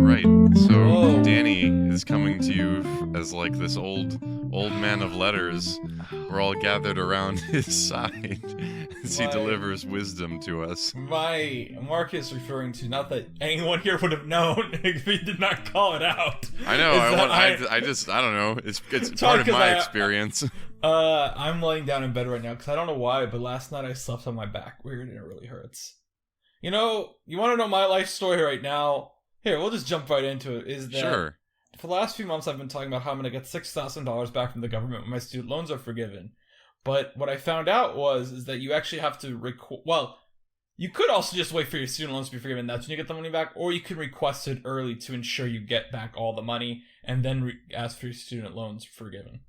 Right. So Danny is coming to you as like this old man of letters. We're all gathered around his side as he delivers wisdom to us. Mark is referring to, not that anyone here would have known if he did not call it out. I know. I don't know. It's part of my experience. I'm laying down in bed right now because I don't know why, but last night I slept on my back weird and it really hurts. You know, you want to know my life story right now? Here, we'll just jump right into it. Is that sure. For the last few months, I've been talking about how I'm going to get $6,000 back from the government when my student loans are forgiven. But what I found out is that you actually have to you could also just wait for your student loans to be forgiven. That's when you get the money back, or you can request it early to ensure you get back all the money and then ask for your student loans forgiven.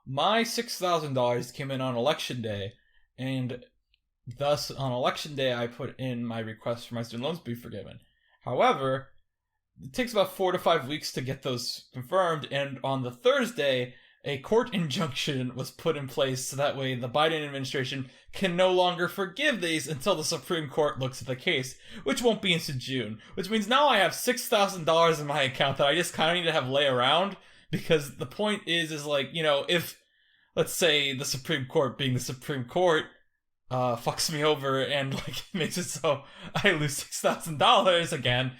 My $6,000 came in on election day, and thus on election day I put in my request for my student loans to be forgiven. However, it takes about 4 to 5 weeks to get those confirmed, and on the Thursday, a court injunction was put in place so that way the Biden administration can no longer forgive these until the Supreme Court looks at the case, which won't be until June. Which means now I have $6,000 in my account that I just kind of need to have lay around, because the point is like, you know, if, let's say, the Supreme Court, being the Supreme Court, fucks me over and like makes it so I lose $6,000 again,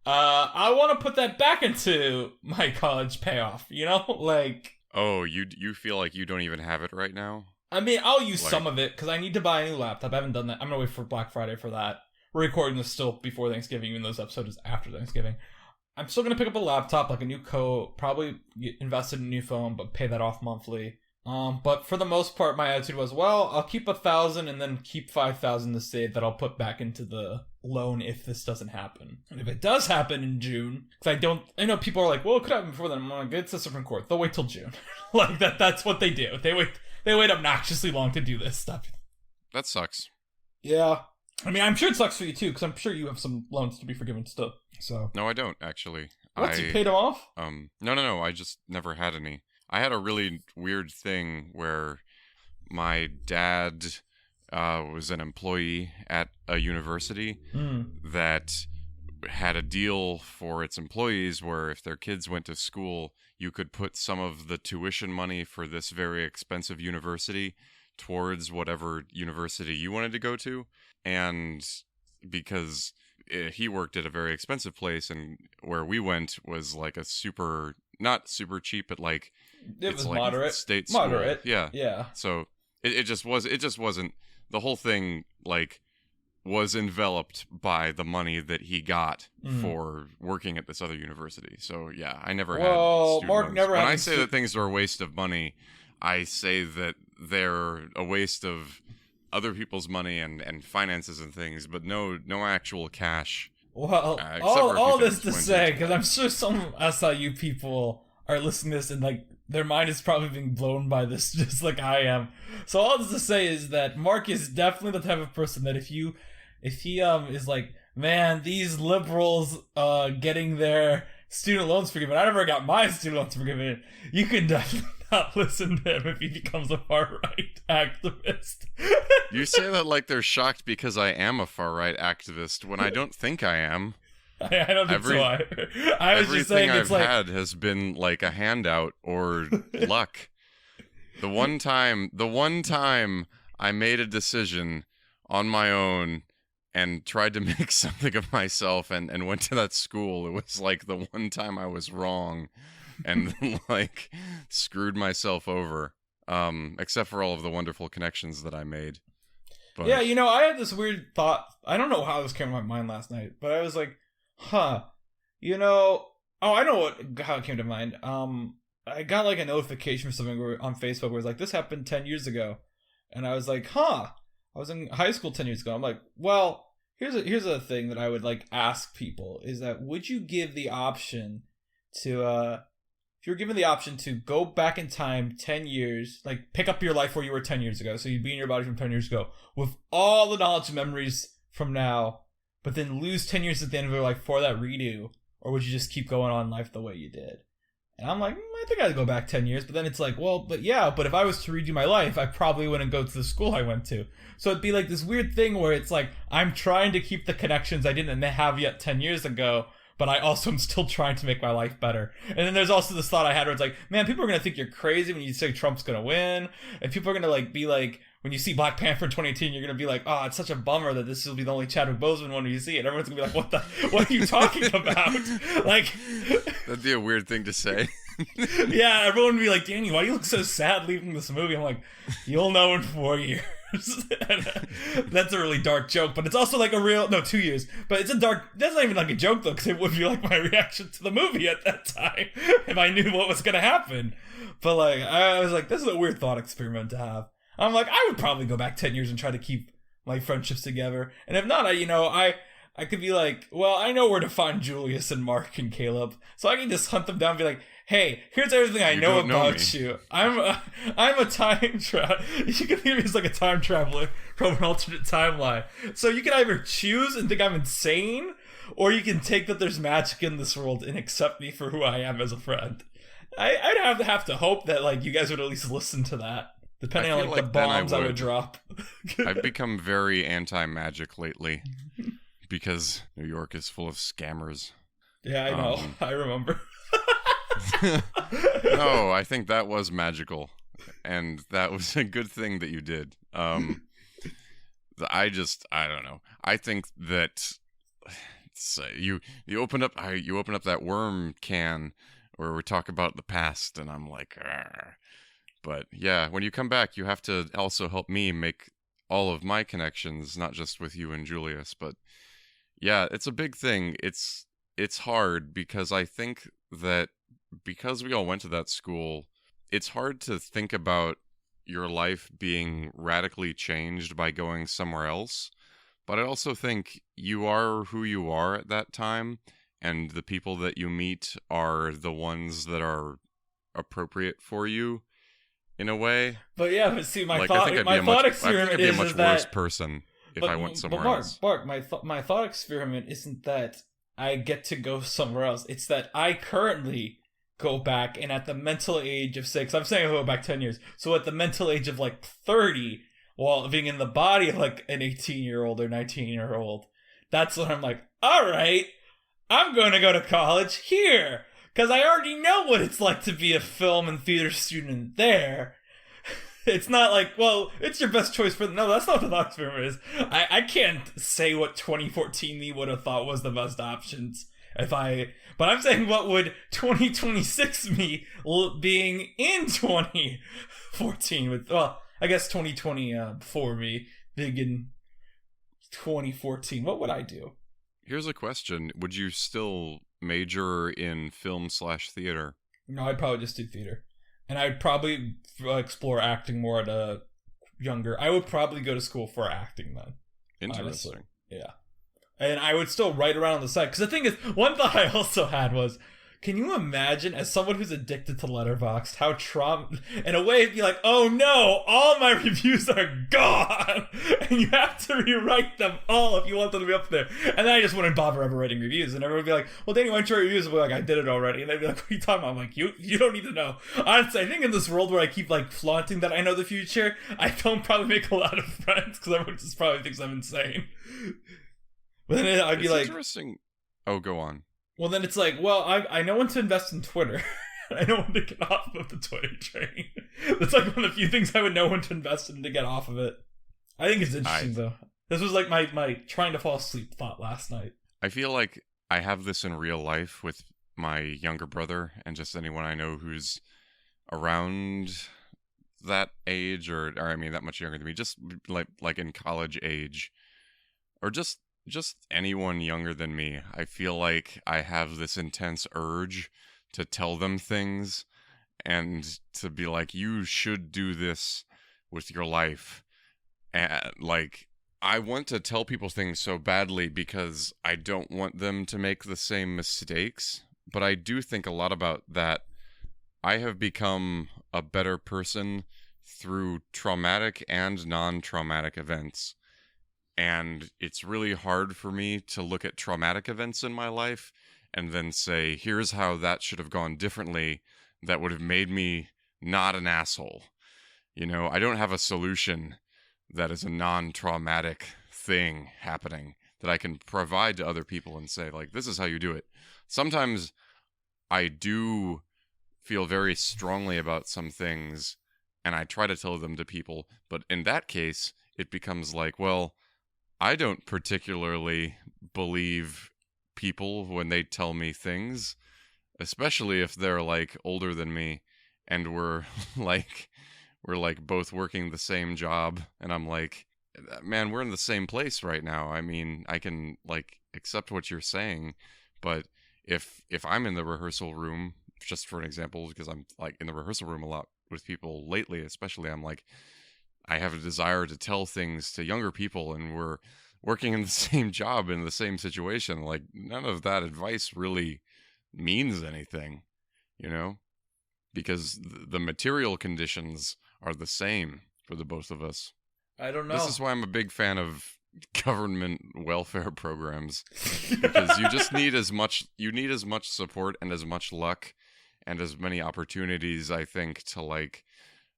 I want to put that back into my college payoff, you know? Like... Oh, you feel like you don't even have it right now? I mean, I'll use some of it, because I need to buy a new laptop. I haven't done that. I'm going to wait for Black Friday for that. We're recording this still before Thanksgiving, even though this episode is after Thanksgiving. I'm still going to pick up a laptop, like a new coat, probably invest in a new phone, but pay that off monthly. But for the most part, my attitude was, well, I'll keep 1,000 and then keep 5,000 to save that I'll put back into the loan if this doesn't happen. And if it does happen in June, because I know people are like, well, it could happen before then. I'm like, it's the Supreme Court. They'll wait till June. Like that's what they do. They wait obnoxiously long to do this stuff. That sucks. Yeah. I mean, I'm sure it sucks for you too, because I'm sure you have some loans to be forgiven still. So. No, I don't actually. You paid them off? No. I just never had any. I had a really weird thing where my dad was an employee at a university that had a deal for its employees where if their kids went to school, you could put some of the tuition money for this very expensive university towards whatever university you wanted to go to. And because he worked at a very expensive place, and where we went was like a not super cheap, but like it was like moderate. State school. Moderate. Yeah. So it just wasn't, the whole thing like was enveloped by the money that he got for working at this other university. So yeah, I never had student Mark loans. never When had I say that things are a waste of money, I say that they're a waste of other people's money and finances and things, but no actual cash. Well, all this to say, because I'm sure some SIU people are listening to this and like their mind is probably being blown by this just like I am. So all this to say is that Mark is definitely the type of person that if he is like, man, these liberals getting their student loans forgiven, I never got my student loans forgiven, you can definitely not listen to him if he becomes a far-right activist. You say that like they're shocked because I am a far-right activist when I don't think I am. I don't think so either. I was just saying everything I've had has been like a handout or luck. The one time I made a decision on my own and tried to make something of myself and went to that school, it was like the one time I was wrong and like screwed myself over. Except for all of the wonderful connections that I made. But... Yeah, you know, I had this weird thought. I don't know how this came to my mind last night, but I was like, you know, I know how it came to mind. I got like a notification for something on Facebook where it was like, this happened 10 years ago. And I was like, I was in high school 10 years ago. I'm like, well, here's a thing that I would like ask people is that would you give the option to, if you were given the option to go back in time 10 years, like pick up your life where you were 10 years ago, so you'd be in your body from 10 years ago, with all the knowledge and memories from now, but then lose 10 years at the end of your life for that redo, or would you just keep going on life the way you did? And I'm like, I think I'd go back 10 years. But then it's like, well, but if I was to redo my life, I probably wouldn't go to the school I went to. So it'd be like this weird thing where it's like, I'm trying to keep the connections I didn't have yet 10 years ago, but I also am still trying to make my life better. And then there's also this thought I had where it's like, man, people are going to think you're crazy when you say Trump's going to win. And people are going to like be like, when you see Black Panther in 2018, you're going to be like, oh, it's such a bummer that this will be the only Chadwick Boseman one you see. And everyone's going to be like, what are you talking about? Like, that'd be a weird thing to say. Yeah, everyone would be like, Danny, why do you look so sad leaving this movie? I'm like, you'll know in 4 years. That's a really dark joke, but it's also like 2 years. But it's a dark, that's not even like a joke though, because it would be like my reaction to the movie at that time if I knew what was going to happen. But like, I was like, this is a weird thought experiment to have. I'm like, I would probably go back 10 years and try to keep my friendships together. And if not, I could be like, well, I know where to find Julius and Mark and Caleb. So I can just hunt them down and be like, hey, here's everything I know about you. I'm a time traveler. You can think of me as like a time traveler from an alternate timeline. So you can either choose and think I'm insane, or you can take that there's magic in this world and accept me for who I am as a friend. I'd have to hope that like you guys would at least listen to that. Depending on like the bombs I would drop. I've become very anti-magic lately because New York is full of scammers. Yeah, I know. I remember. No, I think that was magical, and that was a good thing that you did. I don't know. I think that you open up that worm can where we talk about the past, and I'm like, argh. But yeah, when you come back, you have to also help me make all of my connections, not just with you and Julius. But yeah, it's a big thing. It's hard because I think that because we all went to that school, it's hard to think about your life being radically changed by going somewhere else. But I also think you are who you are at that time, and the people that you meet are the ones that are appropriate for you. In a way, but see, my like, thought experiment is a much worse person if I went somewhere else. Mark, my thought experiment isn't that I get to go somewhere else. It's that I currently go back, and at the mental age of 6, I'm saying I go back 10 years. So at the mental age of like 30, while being in the body of like an 18-year-old or 19-year-old, that's when I'm like, all right, I'm going to go to college here. Because I already know what it's like to be a film and theater student there. It's not like, well, it's your best choice for... No, that's not what the thought experiment is. I can't say what 2014 me would have thought was the best options if I... But I'm saying what would 2026 me being in 2014 with... Well, I guess 2024 me being in 2014. What would I do? Here's a question. Would you still major in film/theater? No, I'd probably just do theater. And I'd probably explore acting more at a younger... I would probably go to school for acting then. Interesting. Honestly. Yeah. And I would still write around on the side. Because the thing is, one thought I also had was, can you imagine, as someone who's addicted to Letterboxd, how in a way, it'd be like, oh no, all my reviews are gone! And you have to rewrite them all if you want them to be up there. And then I just wouldn't bother ever writing reviews. And everyone would be like, well, Danny, why don't you write reviews? I'd be like, I did it already. And they'd be like, what are you talking about? I'm like, you don't need to know. Honestly, I think in this world where I keep like flaunting that I know the future, I don't probably make a lot of friends because everyone just probably thinks I'm insane. But then I'd be like... interesting. Oh, go on. Well, then it's like, well, I know when to invest in Twitter. I know when to get off of the Twitter train. That's like one of the few things I would know when to invest in to get off of it. I think it's interesting, though. This was like my trying to fall asleep thought last night. I feel like I have this in real life with my younger brother and just anyone I know who's around that age or I mean, that much younger than me. Just like in college age. Or just anyone younger than me. I feel like I have this intense urge to tell them things and to be like, you should do this with your life. And like, I want to tell people things so badly because I don't want them to make the same mistakes. But I do think a lot about that. I have become a better person through traumatic and non-traumatic events. And it's really hard for me to look at traumatic events in my life and then say, here's how that should have gone differently that would have made me not an asshole. You know, I don't have a solution that is a non-traumatic thing happening that I can provide to other people and say, like, this is how you do it. Sometimes I do feel very strongly about some things, and I try to tell them to people, but in that case, it becomes like, well, I don't particularly believe people when they tell me things, especially if they're, like, older than me, and we're both working the same job, and I'm like, man, we're in the same place right now. I mean, I can, like, accept what you're saying, but if I'm in the rehearsal room, just for an example, because I'm, like, in the rehearsal room a lot with people lately, especially, I'm like, I have a desire to tell things to younger people, and we're working in the same job in the same situation. Like, none of that advice really means anything, you know? Because the material conditions are the same for the both of us. I don't know. This is why I'm a big fan of government welfare programs, because you just need as much support and as much luck and as many opportunities, I think, to, like,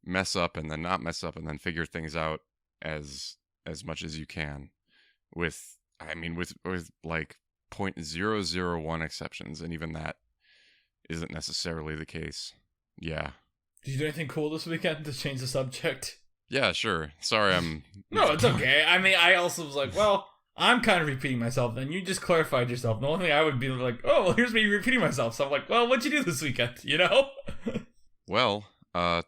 mess up and then not mess up and then figure things out as much as you can, with like 0.001 exceptions, and even that isn't necessarily the case. Yeah. Did you do anything cool this weekend to change the subject? Yeah, sure. Sorry, I'm... No, it's okay. I mean, I also was like, well, I'm kind of repeating myself, and you just clarified yourself. The only thing I would be like, oh, well, here's me repeating myself. So I'm like, well, what'd you do this weekend, you know? Well,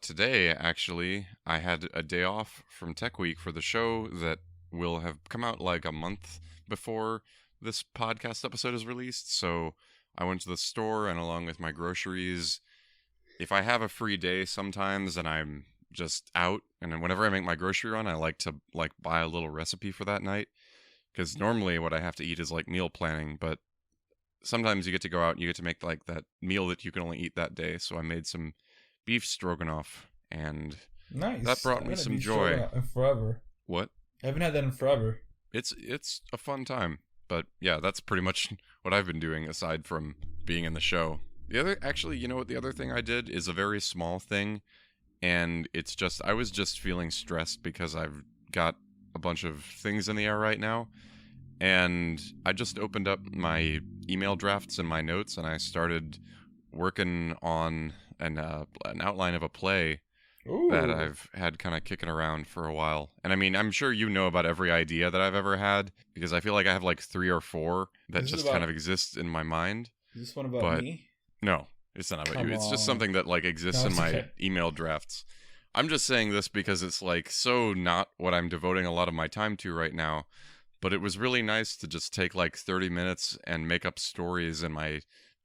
today, actually, I had a day off from Tech Week for the show that will have come out like a month before this podcast episode is released. So I went to the store, and along with my groceries, if I have a free day sometimes and I'm just out, and then whenever I make my grocery run, I like to, like, buy a little recipe for that night, because normally what I have to eat is, like, meal planning, but sometimes you get to go out and you get to make, like, that meal that you can only eat that day. So I made some beef stroganoff, and nice. That brought me some joy. In forever. What? I haven't had that in forever. It's a fun time, but yeah, that's pretty much what I've been doing aside from being in the show. The other, actually, you know what, the other thing I did is a very small thing, and it's just, I was just feeling stressed because I've got a bunch of things in the air right now, and I just opened up my email drafts and my notes, and I started working on an outline of a play. Ooh. That I've had kind of kicking around for a while. And I mean, I'm sure you know about every idea that I've ever had, because I feel like I have like 3 or 4 that just kind of exist in my mind. Is this one about me? No, it's not about you. It's just something that, like, exists in my email drafts. I'm just saying this because it's, like, so not what I'm devoting a lot of my time to right now. But it was really nice to just take like 30 minutes and make up stories in my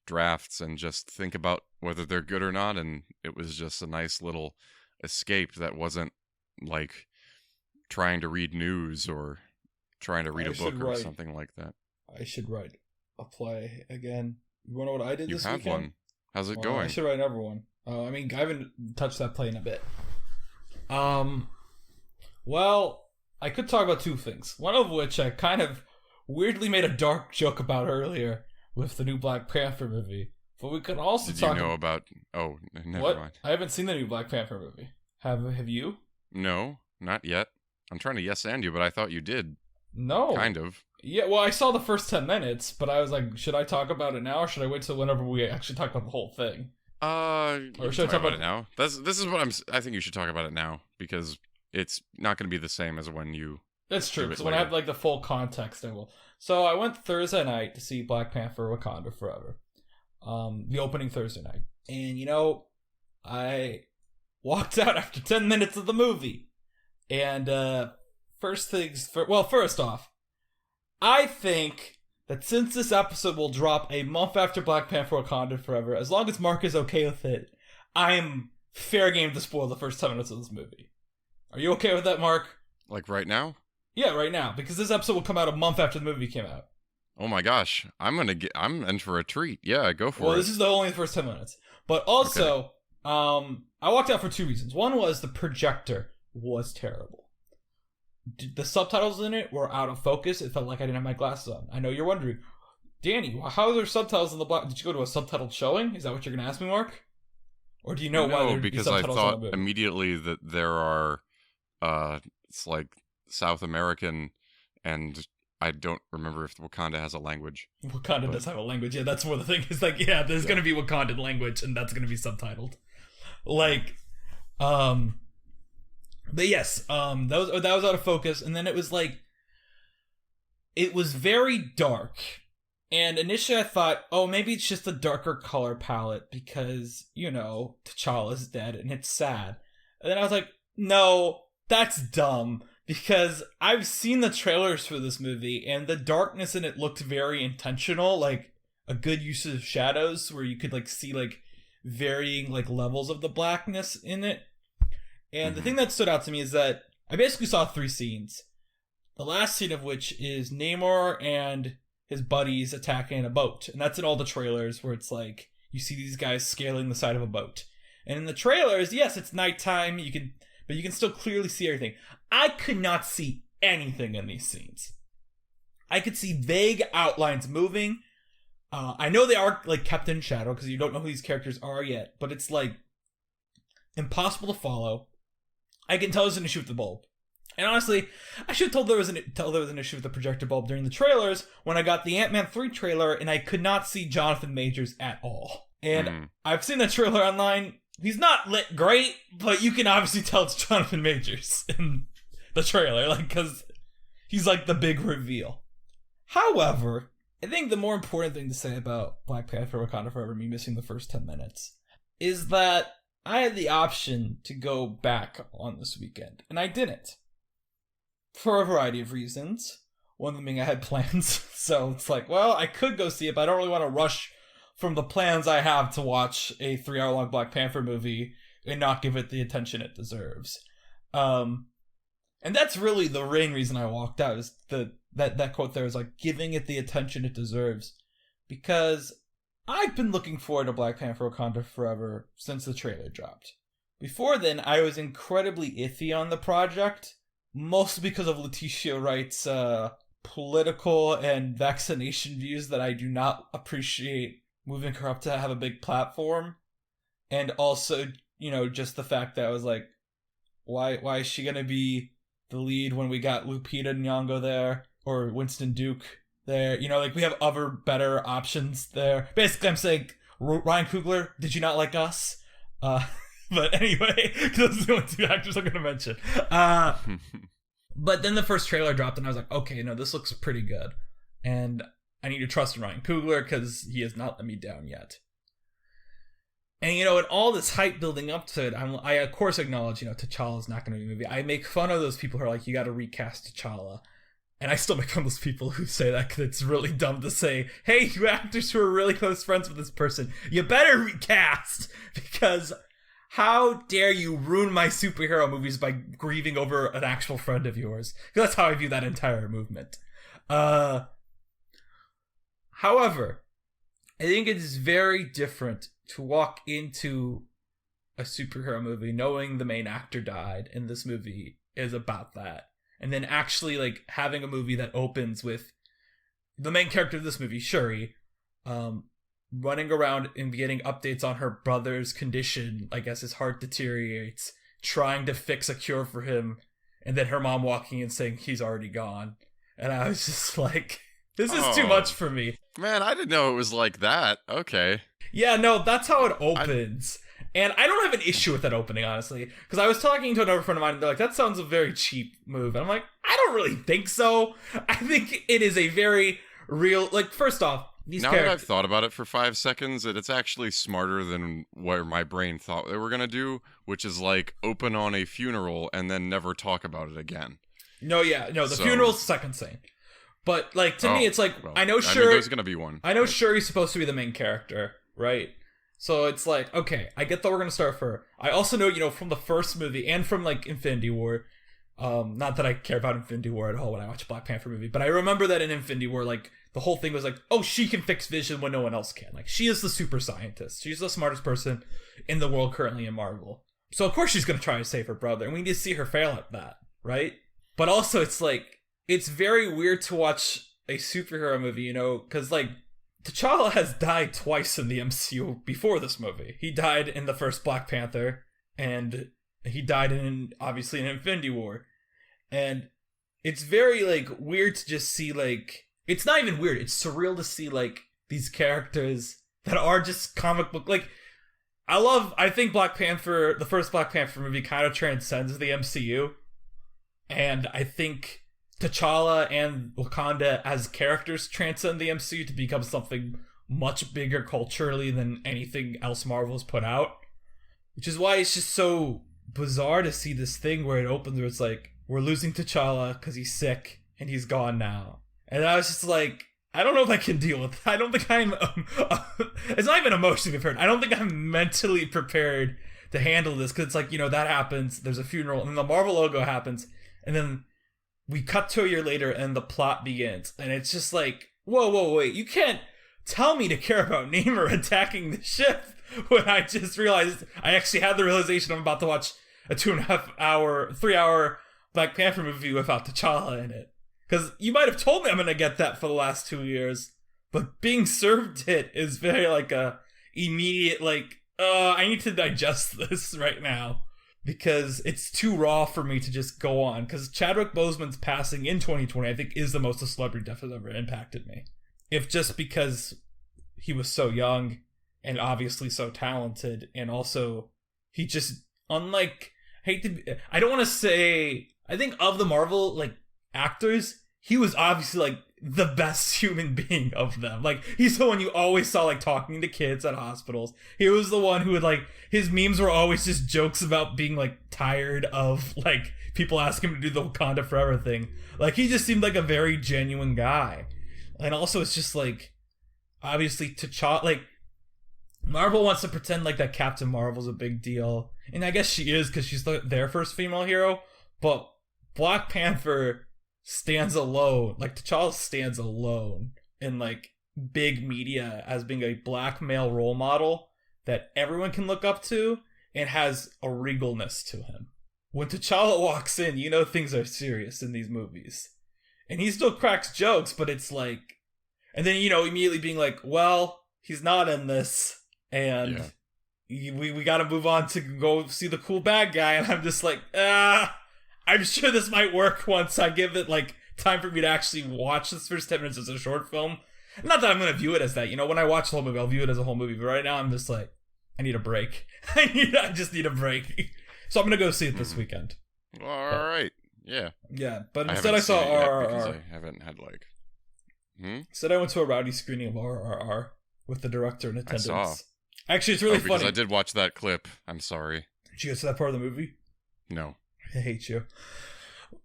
drafts and just think about whether they're good or not. And it was just a nice little escape that wasn't like trying to read news or trying to read a book or something like that. I should write a play again. You want to know what I did this weekend? You have one. How's it going? I should write another one. I mean, I haven't touched that play in a bit. Well, I could talk about 2 things. One of which I kind of weirdly made a dark joke about earlier with the new Black Panther movie. But we could also talk... Did you know about... Oh, never mind. I haven't seen the new Black Panther movie. Have you? No, not yet. I'm trying to yes and you, but I thought you did. No. Kind of. Yeah, well, I saw the first 10 minutes, but I was like, should I talk about it now, or should I wait till whenever we actually talk about the whole thing? Or should I talk about it now? This is what I think you should talk about it now, because it's not going to be the same as when you... That's true, because when I have like the full context, I will. So I went Thursday night to see Black Panther Wakanda Forever. The opening Thursday night. And, you know, I walked out after 10 minutes of the movie. And, first off, I think that since this episode will drop a month after Black Panther Wakanda Forever, as long as Mark is okay with it, I am fair game to spoil the first 10 minutes of this movie. Are you okay with that, Mark? Like right now? Yeah, right now, because this episode will come out a month after the movie came out. Oh my gosh, I'm in for a treat. Yeah, go for it. Well, this is only the first 10 minutes. But also, okay. I walked out for 2 reasons. One was the projector was terrible. The subtitles in it were out of focus. It felt like I didn't have my glasses on. I know you're wondering, Danny, how are there subtitles in the black? Did you go to a subtitled showing? Is that what you're going to ask me, Mark? Or do you know why No, there'd be because I subtitles thought on the movie? immediately that there are, it's like South American, and I don't remember if Wakanda has a language. Wakanda But does have a language. Yeah, that's more the thing. Is like, yeah, there's yeah. going to be Wakandan language, and that's going to be subtitled. Like, but yes, that was out of focus, and then it was like, it was very dark. And initially I thought, oh, maybe it's just a darker color palette because, T'Challa's dead and it's sad. And then I was like, no, that's dumb. Because I've seen the trailers for this movie and the darkness in it looked very intentional, like a good use of shadows where you could like see like varying like levels of the blackness in it. And the thing that stood out to me is that I basically saw 3 scenes. The last scene of which is Namor and his buddies attacking a boat. And that's in all the trailers where it's like, you see these guys scaling the side of a boat. And in the trailers, yes, it's nighttime, but you can still clearly see everything. I could not see anything in these scenes. I could see vague outlines moving. I know they are like kept in shadow because you don't know who these characters are yet, but it's like impossible to follow. I can tell there's an issue with the bulb. And honestly, I should have told there was an issue with the projector bulb during the trailers when I got the Ant-Man 3 trailer and I could not see Jonathan Majors at all. And I've seen the trailer online. He's not lit great, but you can obviously tell it's Jonathan Majors in the trailer, like, because he's like the big reveal. However, I think the more important thing to say about Black Panther Wakanda Forever, me missing the first 10 minutes, is that I had the option to go back on this weekend, and I didn't. For a variety of reasons. One of them being I had plans. So it's like, well, I could go see it, but I don't really want to rush from the plans I have to watch a 3-hour-long Black Panther movie and not give it the attention it deserves. And that's really the main reason I walked out, is that quote there is like, giving it the attention it deserves. Because I've been looking forward to Black Panther Wakanda Forever since the trailer dropped. Before then, I was incredibly iffy on the project, mostly because of Letitia Wright's political and vaccination views that I do not appreciate moving her up to have a big platform. And also, just the fact that I was like, why is she going to be the lead when we got Lupita Nyong'o there, or Winston Duke there? Like, we have other better options there. Basically, I'm saying, Ryan Coogler, did you not like us? But anyway, those are the only 2 actors I'm going to mention. But then the first trailer dropped, and I was like, okay, no, this looks pretty good. And I need to trust in Ryan Coogler, because he has not let me down yet. And, and all this hype building up to it, I of course acknowledge, T'Challa's not going to be a movie. I make fun of those people who are like, you got to recast T'Challa. And I still make fun of those people who say that, because it's really dumb to say, hey, you actors who are really close friends with this person, you better recast, because how dare you ruin my superhero movies by grieving over an actual friend of yours? Because that's how I view that entire movement. However, I think it is very different to walk into a superhero movie knowing the main actor died, and this movie is about that. And then actually, like, having a movie that opens with the main character of this movie, Shuri, running around and getting updates on her brother's condition, I guess his heart deteriorates, trying to fix a cure for him, and then her mom walking in saying he's already gone. And I was just like, this is too much for me. Man, I didn't know it was like that. Okay. Yeah, no, that's how it opens. And I don't have an issue with that opening, honestly. Because I was talking to another friend of mine, and they're like, that sounds a very cheap move. And I'm like, I don't really think so. I think it is a very real, like, first off, now that I've thought about it for 5 seconds, it's actually smarter than what my brain thought they were going to do, which is like open on a funeral and then never talk about it again. The funeral's the second scene. But like, to me, it's like, well, I know Shuri, there's going to be one. I know Shuri's supposed to be the main character, right? So it's like, okay, I get that we're going to start with her. I also know, from the first movie and from like Infinity War, not that I care about Infinity War at all when I watch a Black Panther movie, but I remember that in Infinity War, like, the whole thing was like, oh, she can fix Vision when no one else can. Like, she is the super scientist. She's the smartest person in the world currently in Marvel. So of course she's going to try to save her brother, and we need to see her fail at that, right? But also it's like, it's very weird to watch a superhero movie, because like, T'Challa has died twice in the MCU before this movie. He died in the first Black Panther, and he died in, obviously, in Infinity War. And it's very, like, weird to just see, like... It's not even weird. It's surreal to see, like, these characters that are just comic book... Like, I think Black Panther, the first Black Panther movie, kind of transcends the MCU. And I think T'Challa and Wakanda as characters transcend the MCU to become something much bigger culturally than anything else Marvel's put out. Which is why it's just so bizarre to see this thing where it opens where it's like, we're losing T'Challa because he's sick and he's gone now. And I was just like, I don't know if I can deal with it. I don't think I'm... it's not even emotionally prepared. I don't think I'm mentally prepared to handle this, because it's like, you know, that happens, there's a funeral, and then the Marvel logo happens, and then we cut to a year later and the plot begins. And it's just like, whoa, wait, you can't tell me to care about Namor attacking the ship when I just realized I actually had the realization I'm about to watch a 3-hour Black Panther movie without T'Challa in it. Because you might have told me I'm going to get that for the last 2 years, but being served it is very like a immediate, like, I need to digest this right now. Because it's too raw for me to just go on. Because Chadwick Boseman's passing in 2020, I think, is the most a celebrity death has ever impacted me. If just because he was so young and obviously so talented, and also he just, unlike, I don't want to say, I think of the Marvel, like, actors, he was obviously, like, the best human being of them. Like, he's the one you always saw, like, talking to kids at hospitals. He was the one who would, like, his memes were always just jokes about being, like, tired of, like, people asking him to do the Wakanda Forever thing. Like, he just seemed like a very genuine guy. And also, it's just, like, obviously, T'Challa, like, Marvel wants to pretend like that Captain Marvel's a big deal. And I guess she is, because she's their first female hero. But Black Panther stands alone, like, T'Challa stands alone in, like, big media as being a black male role model that everyone can look up to and has a regalness to him. When T'Challa walks in, you know things are serious in these movies. And he still cracks jokes, but it's like... And then, you know, immediately being like, well, he's not in this, and we gotta move on to go see the cool bad guy, and I'm just like, I'm sure this might work once I give it, like, time for me to actually watch this first 10 minutes as a short film. Not that I'm going to view it as that. You know, when I watch the whole movie, I'll view it as a whole movie. But right now, I'm just like, I need a break. I just need a break. So I'm going to go see it this weekend. All right. Yeah. Yeah, but instead I saw RRR. I haven't had, like... Instead I went to a rowdy screening of RRR with the director in attendance. I saw. Actually, it's really funny. I did watch that clip. I'm sorry. Did you get to that part of the movie? No. I hate you.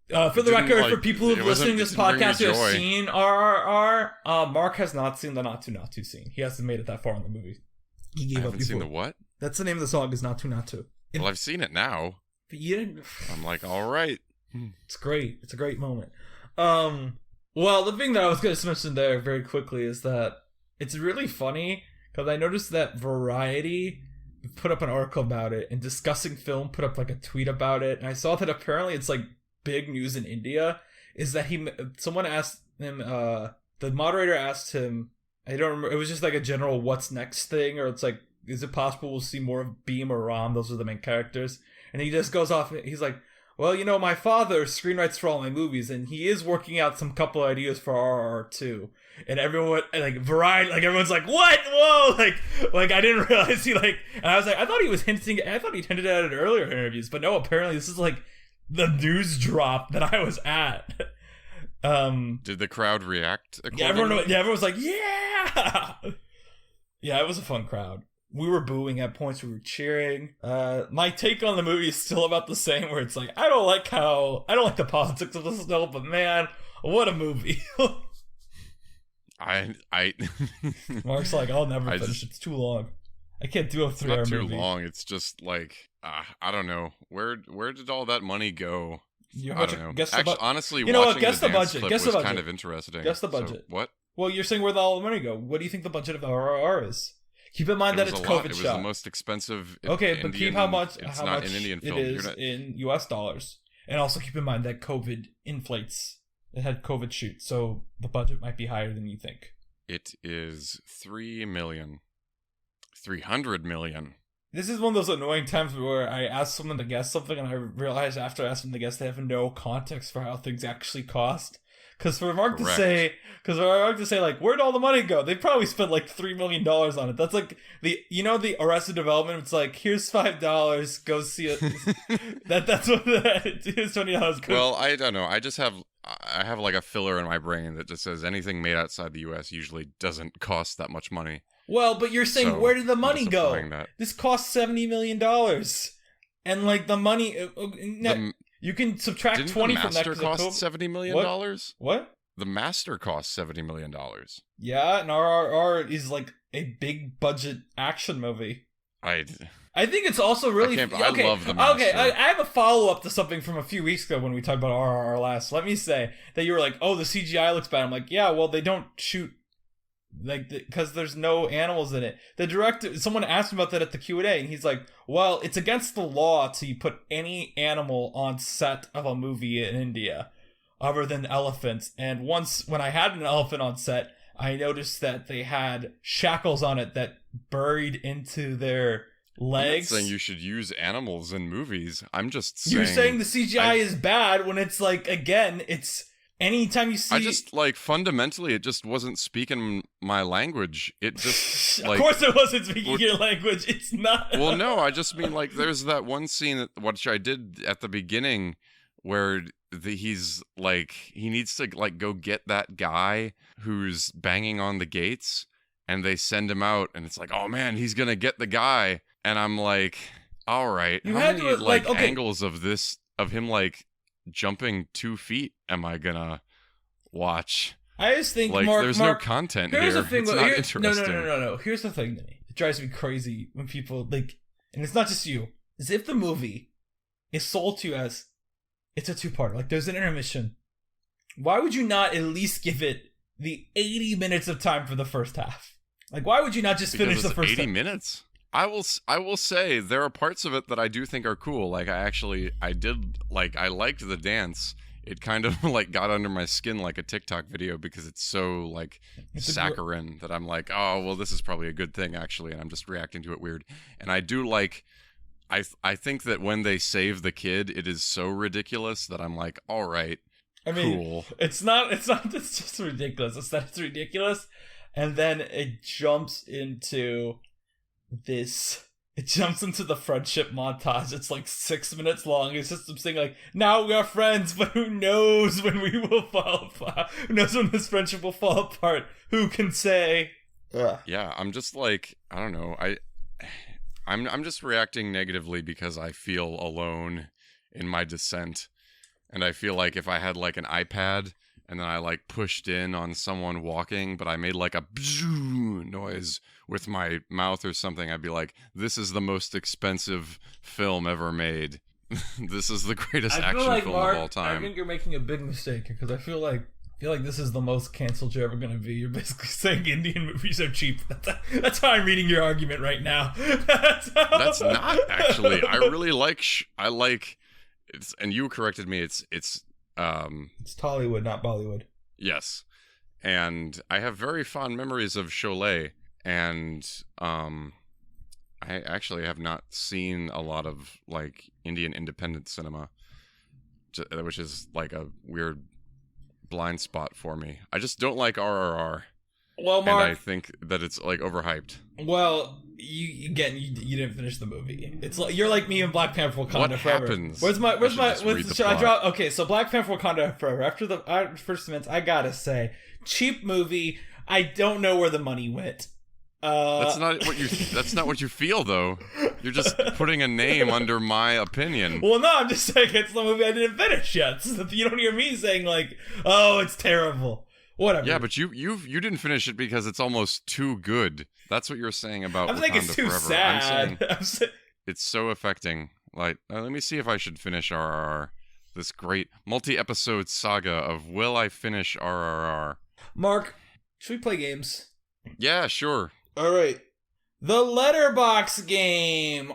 For the record, like, for people who've listened to this podcast who have seen RRR, Mark has not seen the Natu scene. He hasn't made it that far in the movie. He gave up before. I haven't seen the what? That's the name of the song, is Natu. Well, I've seen it now. But you didn't... I'm like, all right. It's great. It's a great moment. Well, the thing that I was going to mention there very quickly is that it's really funny, because I noticed that Variety put up an article about it, and Discussing Film put up, like, a tweet about it, and I saw that apparently it's, like, big news in India, is that someone asked him, the moderator asked him, I don't remember, it was just, like, a general what's next thing, or it's like, is it possible we'll see more of Beam or Ram, those are the main characters, and he just goes off, he's like, well, you know, my father screenwrites for all my movies, and he is working out some couple ideas for RRR too. And everyone, like, Variety, like, everyone's like, what? Whoa! Like, I didn't realize he, like, and I was like, I thought he hinted at it earlier in interviews, but no, apparently this is, like, the news drop that I was at. Did the crowd react accordingly? Everyone was like, yeah! Yeah, it was a fun crowd. We were booing at points, we were cheering. My take on the movie is still about the same, where it's like, I don't like the politics of this still, but man, what a movie. Mark's like, I'll never finish. It's too long. I can't do a 3-hour movie. It's not too long. It's just like, I don't know. Where did all that money go? I don't know. Actually, honestly, you know what? Guess the budget. Guess the budget. Kind of interesting. Guess the budget. So, what? Well, you're saying where did all the money go? What do you think the budget of RRR is? Keep in mind that it's COVID shot. It was the most expensive. Okay, but keep how much it's not an Indian film. It is in US dollars, and also keep in mind that COVID inflates. It had COVID shoot, so the budget might be higher than you think. It is 3,000,000. 300,000,000. This is one of those annoying times where I ask someone to guess something and I realize after asking them to guess they have no context for how things actually cost. Because for Mark to say, like, where'd all the money go? They probably spent like $3 million on it. That's like the Arrested Development. It's like, here's $5, go see it. That's what here's $20. Well, I don't know. I have like a filler in my brain that just says anything made outside the U.S. usually doesn't cost that much money. Well, but you're saying, where did the money go? That. This cost $70 million. And like the money, you can subtract 20 from that. Didn't the Master cost $70 million? What? The Master cost $70 million. Yeah, and RRR is like a big budget action movie. I think it's also really... I love the Master. Okay, I have a follow-up to something from a few weeks ago when we talked about RRR last. Let me say that you were like, oh, the CGI looks bad. I'm like, yeah, well, they don't shoot... like, because there's no animals in it. The director, someone asked him about that at the Q&A, and he's like, well, it's against the law to put any animal on set of a movie in India other than elephants. And once, when I had an elephant on set, I noticed that they had shackles on it that buried into their legs. I'm not saying you should use animals in movies. I'm just saying... You're saying the CGI is bad when it's like, again, it's... Anytime you see... I just, like, fundamentally, it just wasn't speaking my language. It just, like... Of course it wasn't speaking your language. It's not... Well, no, I just mean, like, there's that one scene, which I did at the beginning, where he's, like, he needs to, like, go get that guy who's banging on the gates, and they send him out, and it's like, oh, man, he's gonna get the guy. And I'm like, all right, how many, like, angles of this, of him, like... jumping 2 feet am I gonna watch? I just think, like, Mark, there's no content here's here. The thing, it's not interesting. No. Here's the thing to me. It drives me crazy when people, like, and it's not just you, is if the movie is sold to you as, it's a two-parter, like, there's an intermission, why would you not at least give it the 80 minutes of time for the first half? Like, why would you not just finish the first 80 minutes? I will say there are parts of it that I do think are cool. Like, I liked the dance. It kind of, like, got under my skin like a TikTok video because it's so, like, saccharine that I'm like, oh, well, this is probably a good thing, actually, and I'm just reacting to it weird. And I do like, I think that when they save the kid, it is so ridiculous that I'm like, all right, cool. It's just ridiculous. It's ridiculous. And then it jumps into... it jumps into the friendship montage. It's like 6 minutes long. It's just them saying like, now we are friends, but who knows when we will fall apart? Who knows when this friendship will fall apart? Who can say? Ugh. Yeah, I'm just like, I don't know. I'm just reacting negatively because I feel alone in my dissent. And I feel like if I had like an iPad and then I like pushed in on someone walking, but I made like a noise with my mouth or something, I'd be like, this is the most expensive film ever made. This is the greatest action film of all time. I think you're making a big mistake because I feel like this is the most canceled you're ever going to be. You're basically saying Indian movies are cheap. That's how I'm reading your argument right now. That's not actually. I really like. I like. It's, and you corrected me. It's Tollywood, not Bollywood. Yes, and I have very fond memories of Sholay, and I actually have not seen a lot of like Indian independent cinema, which is like a weird blind spot for me. I just don't like RRR. Well, Mark, and I think that it's like overhyped. Well, you didn't finish the movie. It's like you're like me and Black Panther Wakanda Forever. What happens? Should I draw? Okay, so Black Panther Wakanda Forever. After the first minutes, I gotta say, cheap movie. I don't know where the money went. That's not what you feel though. You're just putting a name under my opinion. Well, no, I'm just saying it's the movie I didn't finish yet. So you don't hear me saying like, "Oh, it's terrible." Whatever. Yeah, but you didn't finish it because it's almost too good. That's what you're saying about Wakanda Forever. It's too sad. I'm saying it's so affecting. Like, let me see if I should finish RRR. This great multi-episode saga of will I finish RRR? Mark, should we play games? Yeah, sure. All right. The Letterbox game.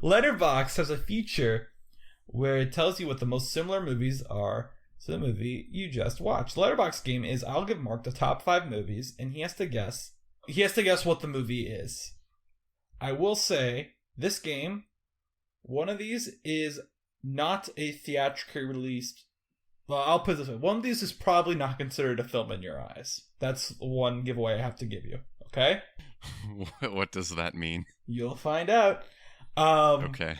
Letterbox has a feature where it tells you what the most similar movies are to the movie you just watched. The Letterboxd game is I'll give Mark the top 5 movies, and he has to guess. He has to guess what the movie is. I will say, this game, one of these is not a theatrically released... Well, I'll put it this way. One of these is probably not considered a film in your eyes. That's one giveaway I have to give you. Okay? What does that mean? You'll find out. Okay.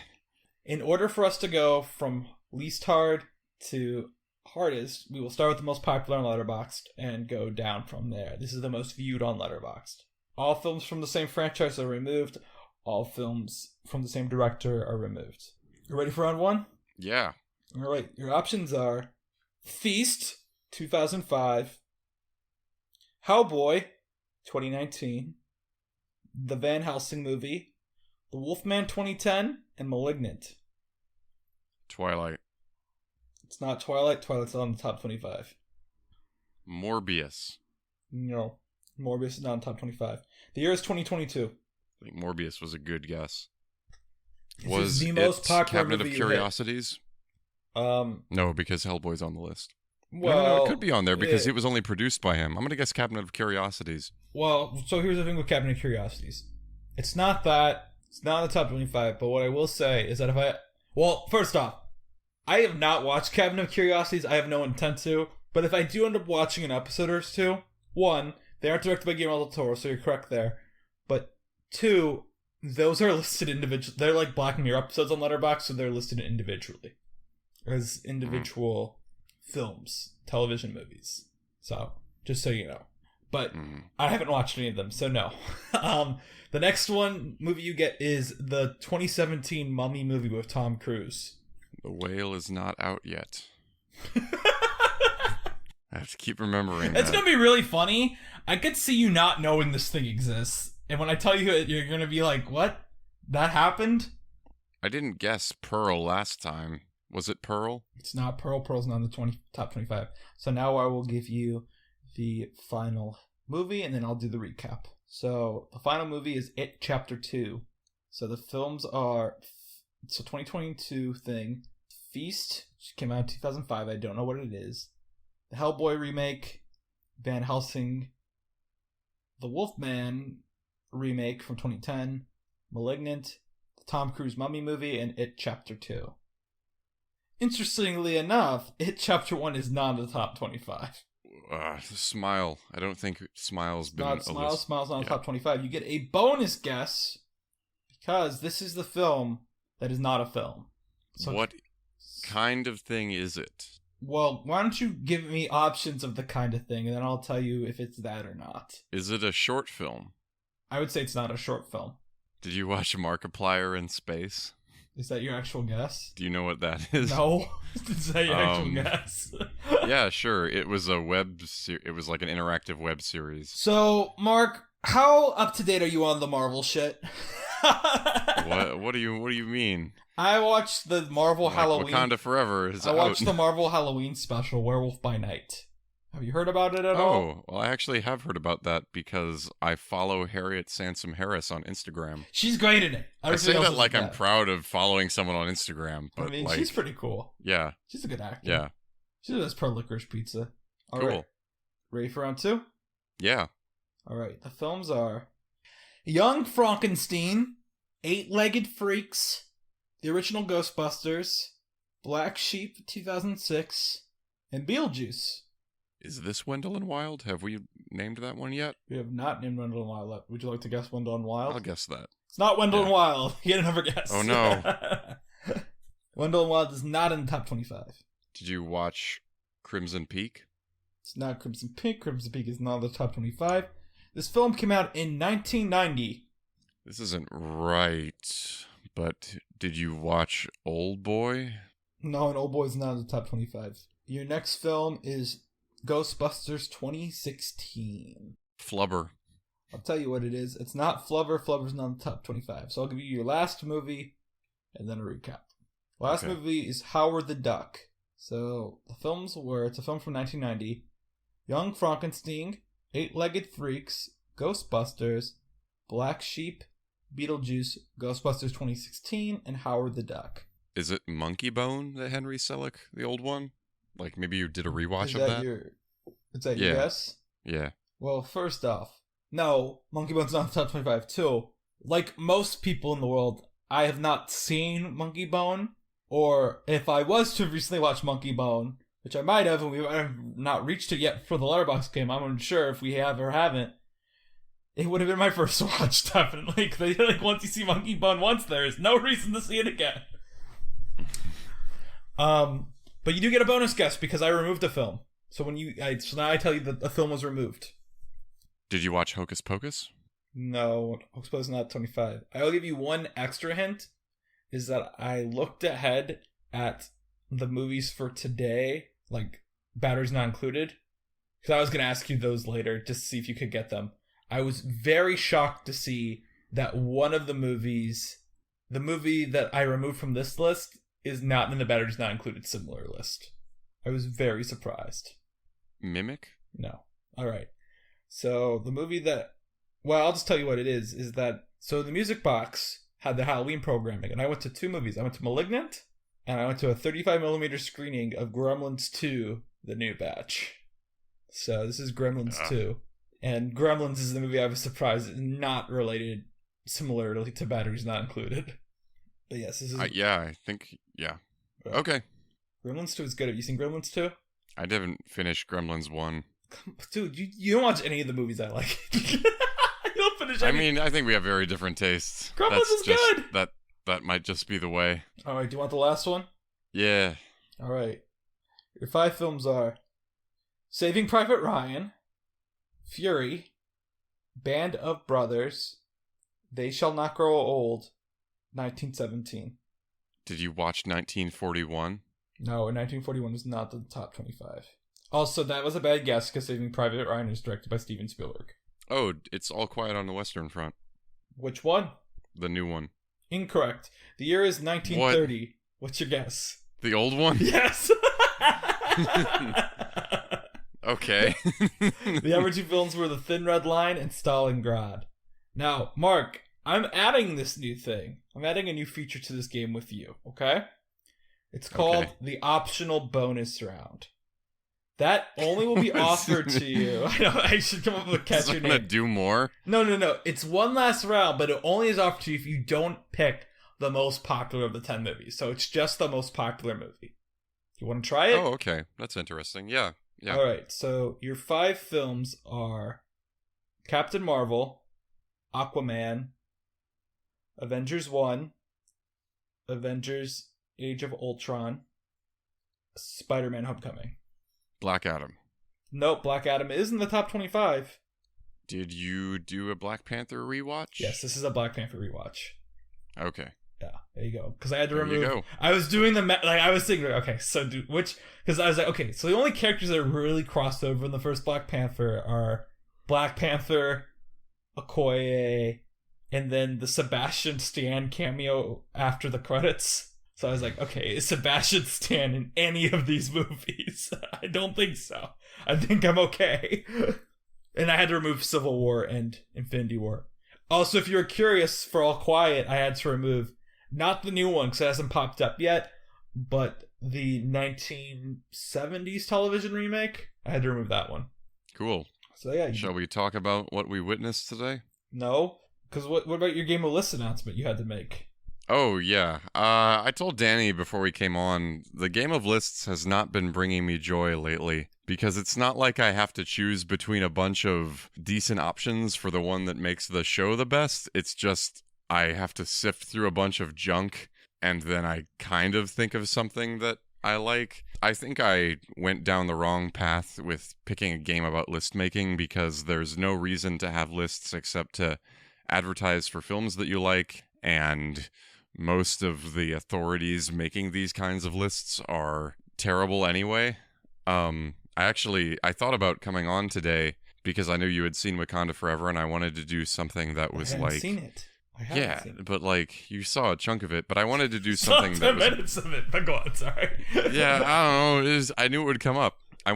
In order for us to go from least hard to hardest, we will start with the most popular on Letterboxd and go down from there. This is the most viewed on Letterboxd. All films from the same franchise are removed. All films from the same director are removed. You ready for round 1? Yeah. All right. Your options are Feast, 2005, Hellboy, 2019, The Van Helsing movie, The Wolfman, 2010, and Malignant. Twilight. It's not Twilight. Twilight's on the top 25. Morbius. No. Morbius is not in the top 25. The year is 2022. I think Morbius was a good guess. This is the most popular Cabinet of movie Curiosities? No, because Hellboy's on the list. Well, no, it could be on there because it was only produced by him. I'm going to guess Cabinet of Curiosities. Well, so here's the thing with Cabinet of Curiosities. It's not that. It's not in the top 25, but what I will say is that if I... Well, first off, I have not watched Cabinet of Curiosities. I have no intent to. But if I do end up watching an episode or two, 1, they aren't directed by Guillermo del Toro, so you're correct there. But 2, those are listed individually. They're like Black Mirror episodes on Letterboxd, so they're listed individually. As individual films, television movies. So, just so you know. But I haven't watched any of them, so no. The next movie you get is the 2017 Mummy movie with Tom Cruise. The Whale is not out yet. I have to keep remembering It's going to be really funny. I could see you not knowing this thing exists. And when I tell you it, you're going to be like, what? That happened? I didn't guess Pearl last time. Was it Pearl? It's not Pearl. Pearl's not in the top 25. So now I will give you the final movie, and then I'll do the recap. So the final movie is It Chapter 2. So the films are... It's a 2022 thing. Feast, which came out in 2005. I don't know what it is. The Hellboy remake. Van Helsing. The Wolfman remake from 2010. Malignant. The Tom Cruise Mummy movie. And It Chapter 2. Interestingly enough, It Chapter 1 is not in the top 25. Smile. I don't think Smile's been not Smile's not in the top 25. You get a bonus guess because this is the film that is not a film. So, what kind of thing is it? Well, why don't you give me options of the kind of thing, and then I'll tell you if it's that or not. Is it a short film? I would say it's not a short film. Did you watch Markiplier in Space? Is that your actual guess? Do you know what that is? No. Is that your actual guess? Yeah, sure. It was a it was like an interactive web series. So, Mark, how up to date are you on the Marvel shit? What do you mean? I watched the Marvel Halloween. Wakanda Forever is out. I watched the Marvel Halloween special, Werewolf by Night. Have you heard about it at all? Oh, well, I actually have heard about that because I follow Harriet Sansom Harris on Instagram. She's great in it. I say that like I'm proud of following someone on Instagram, but I mean, like, she's pretty cool. Yeah. She's a good actor. Yeah. She does Pro Licorice Pizza. All cool. Right. Ready for round 2? Yeah. All right. The films are Young Frankenstein, Eight-Legged Freaks, the original Ghostbusters, Black Sheep 2006, and Beetlejuice. Is this Wendell and Wild? Have we named that one yet? We have not named Wendell and Wild yet. Would you like to guess Wendell and Wild? I'll guess that. It's not Wendell and Wild. You get another guess. Oh, no. Wendell and Wild is not in the top 25. Did you watch Crimson Peak? It's not Crimson Peak. Crimson Peak is not in the top 25. This film came out in 1990. This isn't right, but did you watch Old Boy? No, and Old Boy is not in the top 25. Your next film is Ghostbusters 2016. Flubber. I'll tell you what it is. It's not Flubber. Flubber's not in the top 25. So I'll give you your last movie and then a recap. Last movie is Howard the Duck. So the films were, it's a film from 1990. Young Frankenstein, Eight-Legged Freaks, Ghostbusters, Black Sheep, Beetlejuice, Ghostbusters 2016, and Howard the Duck. Is it Monkey Bone, the Henry Selick, the old one? Like maybe you did a rewatch Is of that that? is that Yeah. your guess? Yeah. Well, first off, no, Monkey Bone's not in the top 25. Two, like most people in the world, I have not seen Monkey Bone, or if I was to have recently watched Monkey Bone, which I might have, and we might have not reached it yet for the Letterboxd game, I'm unsure if we have or haven't, it would have been my first watch, definitely, because once you see Monkey Bone once, there is no reason to see it again. But you do get a bonus guess because I removed a film. So so now I tell you that a film was removed. Did you watch Hocus Pocus? No, Hocus Pocus is not 25. I'll give you one extra hint, is that I looked ahead at the movies for today, like Batteries Not Included, because I was going to ask you those later, just to see if you could get them. I was very shocked to see that one of the movies, the movie that I removed from this list, is not in the Batteries Not Included similar list. I was very surprised. Mimic? No. All right. So the movie that, well, I'll just tell you what it is that, so the Music Box had the Halloween programming, and I went to two movies. I went to Malignant, and I went to a 35mm screening of Gremlins 2, the new batch. So this is Gremlins 2. And Gremlins is the movie I was surprised is not related similarly to Batteries Not Included. But yes, this is... yeah, I think, yeah. Okay. Gremlins 2 is good. Have you seen Gremlins 2? I didn't finish Gremlins 1. Dude, you don't watch any of the movies I like. You don't finish any. I mean, I think we have very different tastes. Gremlins is good! That might just be the way. Alright, do you want the last one? Yeah. Alright. Your 5 films are Saving Private Ryan, Fury, Band of Brothers, They Shall Not Grow Old, 1917. Did you watch 1941? No, 1941 is not the top 25. Also, that was a bad guess because Saving Private Ryan is directed by Steven Spielberg. Oh, it's All Quiet on the Western Front. Which one? The new one. Incorrect. The year is 1930. What's your guess? The old one? Yes! Okay. The other two films were The Thin Red Line and Stalingrad. Now, Mark, I'm adding this new thing. I'm adding a new feature to this game with you, okay? It's called the optional bonus round. That only will be offered to you. I know, I should come up with a catchy name. Gonna do more? No. It's one last round, but it only is offered to you if you don't pick the most popular of the 10 movies. So it's just the most popular movie. You want to try it? Oh, okay. That's interesting. Yeah. All right. So your 5 films are Captain Marvel, Aquaman, Avengers 1, Avengers Age of Ultron, Spider-Man Homecoming. Black Adam. Nope, Black Adam is in the top 25. Did you do a Black Panther rewatch? Yes, this is a Black Panther rewatch. Okay. Yeah, there you go. Because I had to There remove. you go. I was doing I was thinking, okay, so because I was like, okay, so the only characters that really crossed over in the first Black Panther are Black Panther, Okoye, and then the Sebastian Stan cameo after the credits. So I was like, okay, is Sebastian Stan in any of these movies? I don't think so. I think I'm okay. And I had to remove Civil War and Infinity War. Also, if you're curious, for All Quiet, I had to remove not the new one because it hasn't popped up yet, but the 1970s television remake. I had to remove that one. Cool. So yeah. Shall we talk about what we witnessed today? No, because what about your game of list announcement you had to make? Oh, yeah. I told Danny before we came on, the game of lists has not been bringing me joy lately, because it's not like I have to choose between a bunch of decent options for the one that makes the show the best. It's just I have to sift through a bunch of junk, and then I kind of think of something that I like. I think I went down the wrong path with picking a game about list making, because there's no reason to have lists except to advertise for films that you like, and most of the authorities making these kinds of lists are terrible anyway. I thought about coming on today because I knew you had seen Wakanda Forever, and I wanted to do something that was I haven't seen it. But like you saw a chunk of it, but I wanted to do something that was 10 minutes of it. But go on, sorry. Yeah, I don't know. I knew it would come up. I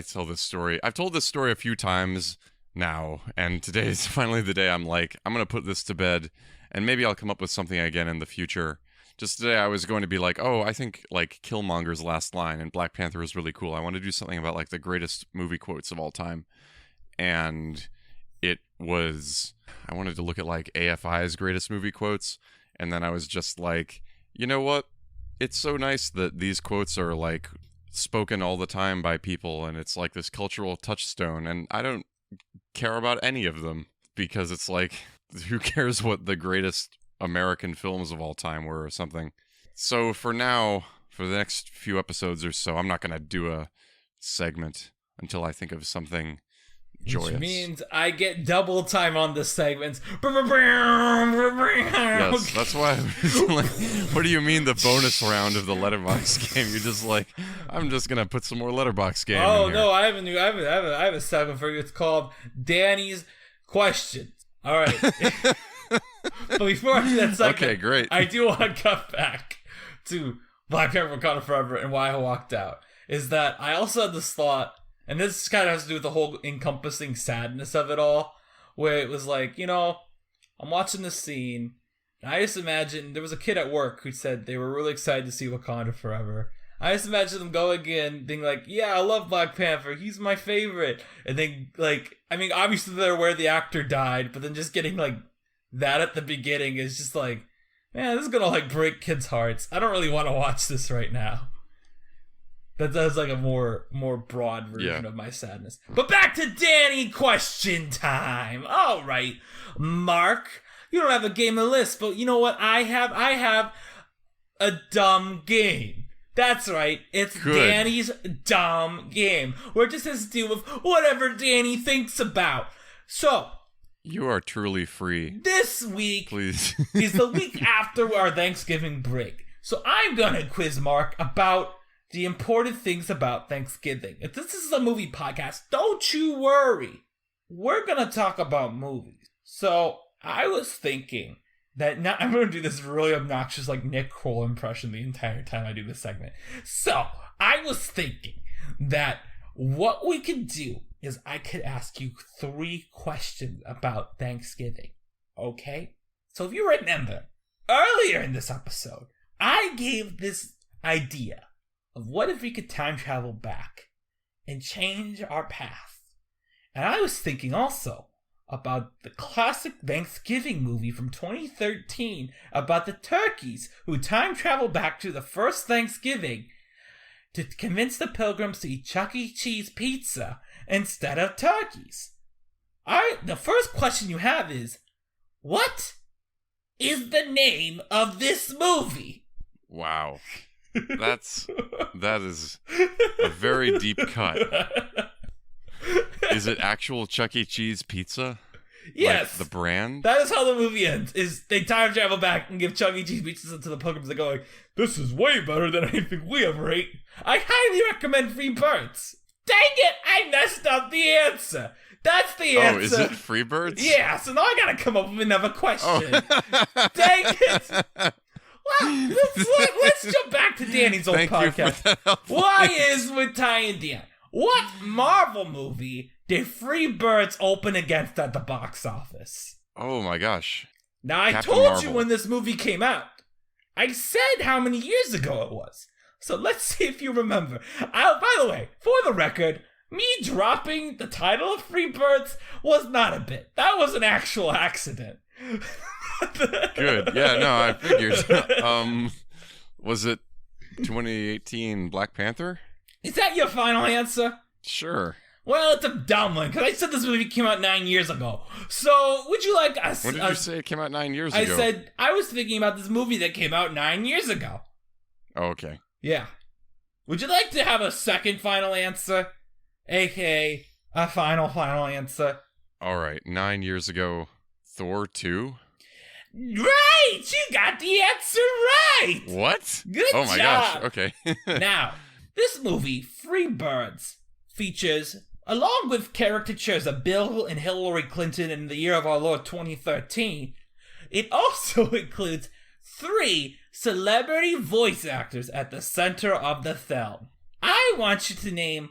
tell this story. I've told this story a few times now, and today is finally the day I'm like, I'm gonna put this to bed. And maybe I'll come up with something again in the future. Just today I was going to be like, oh, I think like Killmonger's last line in Black Panther is really cool. I want to do something about like the greatest movie quotes of all time. And I wanted to look at like AFI's greatest movie quotes. And then I was just like, you know what? It's so nice that these quotes are like spoken all the time by people. And it's like this cultural touchstone. And I don't care about any of them because it's like, who cares what the greatest American films of all time were or something. So for now, for the next few episodes or so, I'm not going to do a segment until I think of something joyous. Which means I get double time on this segment. Yes, that's why I was like, what do you mean the bonus round of the Letterboxd game? You're just like, I'm just going to put some more Letterboxd game in here. No, I have a segment for you. It's called Danny's Questions. All right. But before I do that segment, okay, great. I do want to cut back to Black Panther Wakanda Forever and why I walked out. Is that I also had this thought, and this kind of has to do with the whole encompassing sadness of it all, where it was like, I'm watching this scene, and I just imagined there was a kid at work who said they were really excited to see Wakanda Forever. I just imagine them going in, being like, yeah, I love Black Panther, he's my favorite. And then, obviously they're where the actor died, but then just getting, that at the beginning is just like, man, this is gonna, break kids' hearts. I don't really want to watch this right now. That's, a more broad version of my sadness. But back to Danny question time! Alright, Mark, you don't have a game to list, but you know what I have? I have a dumb game. That's right, it's Good. Danny's dumb game, where it just has to do with whatever Danny thinks about. So, you are truly free. This week Please. is the week after our Thanksgiving break. So I'm gonna quiz Mark about the important things about Thanksgiving. If this is a movie podcast, don't you worry. We're gonna talk about movies. So I was thinking that now I'm gonna do this really obnoxious Nick Kroll impression the entire time I do this segment. So I was thinking that what we could do is I could ask you 3 questions about Thanksgiving. Okay? So if you remember, earlier in this episode, I gave this idea of what if we could time travel back and change our path. And I was thinking also about the classic Thanksgiving movie from 2013 about the turkeys who time travel back to the first Thanksgiving to convince the pilgrims to eat Chuck E. Cheese pizza instead of turkeys. The first question you have is, what is the name of this movie? Wow. That is a very deep cut. Is it actual Chuck E. Cheese pizza? Yes. The brand? That is how the movie ends, is they time travel back and give Chuck E. Cheese pizzas to the pilgrims. They go this is way better than anything we ever ate. I highly recommend Free Birds. Dang it, I messed up the answer. That's the answer. Oh, is it Free Birds? Yeah, so now I gotta come up with another question. Oh. Dang it. Well, let's jump back to Danny's old Thank podcast. You for that Why is with Ty and Dan? What Marvel movie did Free Birds open against at the box office? Oh my gosh. Now, I Captain told Marvel. you when this movie came out. I said how many years ago it was. So let's see if you remember. By the way, for the record, me dropping the title of Free Birds was not a bit. That was an actual accident. Good. Yeah, no, I figured. Was it 2018 Black Panther? Is that your final answer? Sure. Well, it's a dumb one, because I said this movie came out 9 years ago. So, would you like us... When did you say it came out 9 years ago? I said, I was thinking about this movie that came out 9 years ago. Oh, okay. Yeah. Would you like to have a second final answer? A.k.a. a final answer? All right. 9 years ago, Thor 2? Right! You got the answer right! What? Good Oh my job. gosh. Okay. Now, this movie, Free Birds, features, along with caricatures of Bill and Hillary Clinton in the year of our Lord 2013, it also includes 3 celebrity voice actors at the center of the film. I want you to name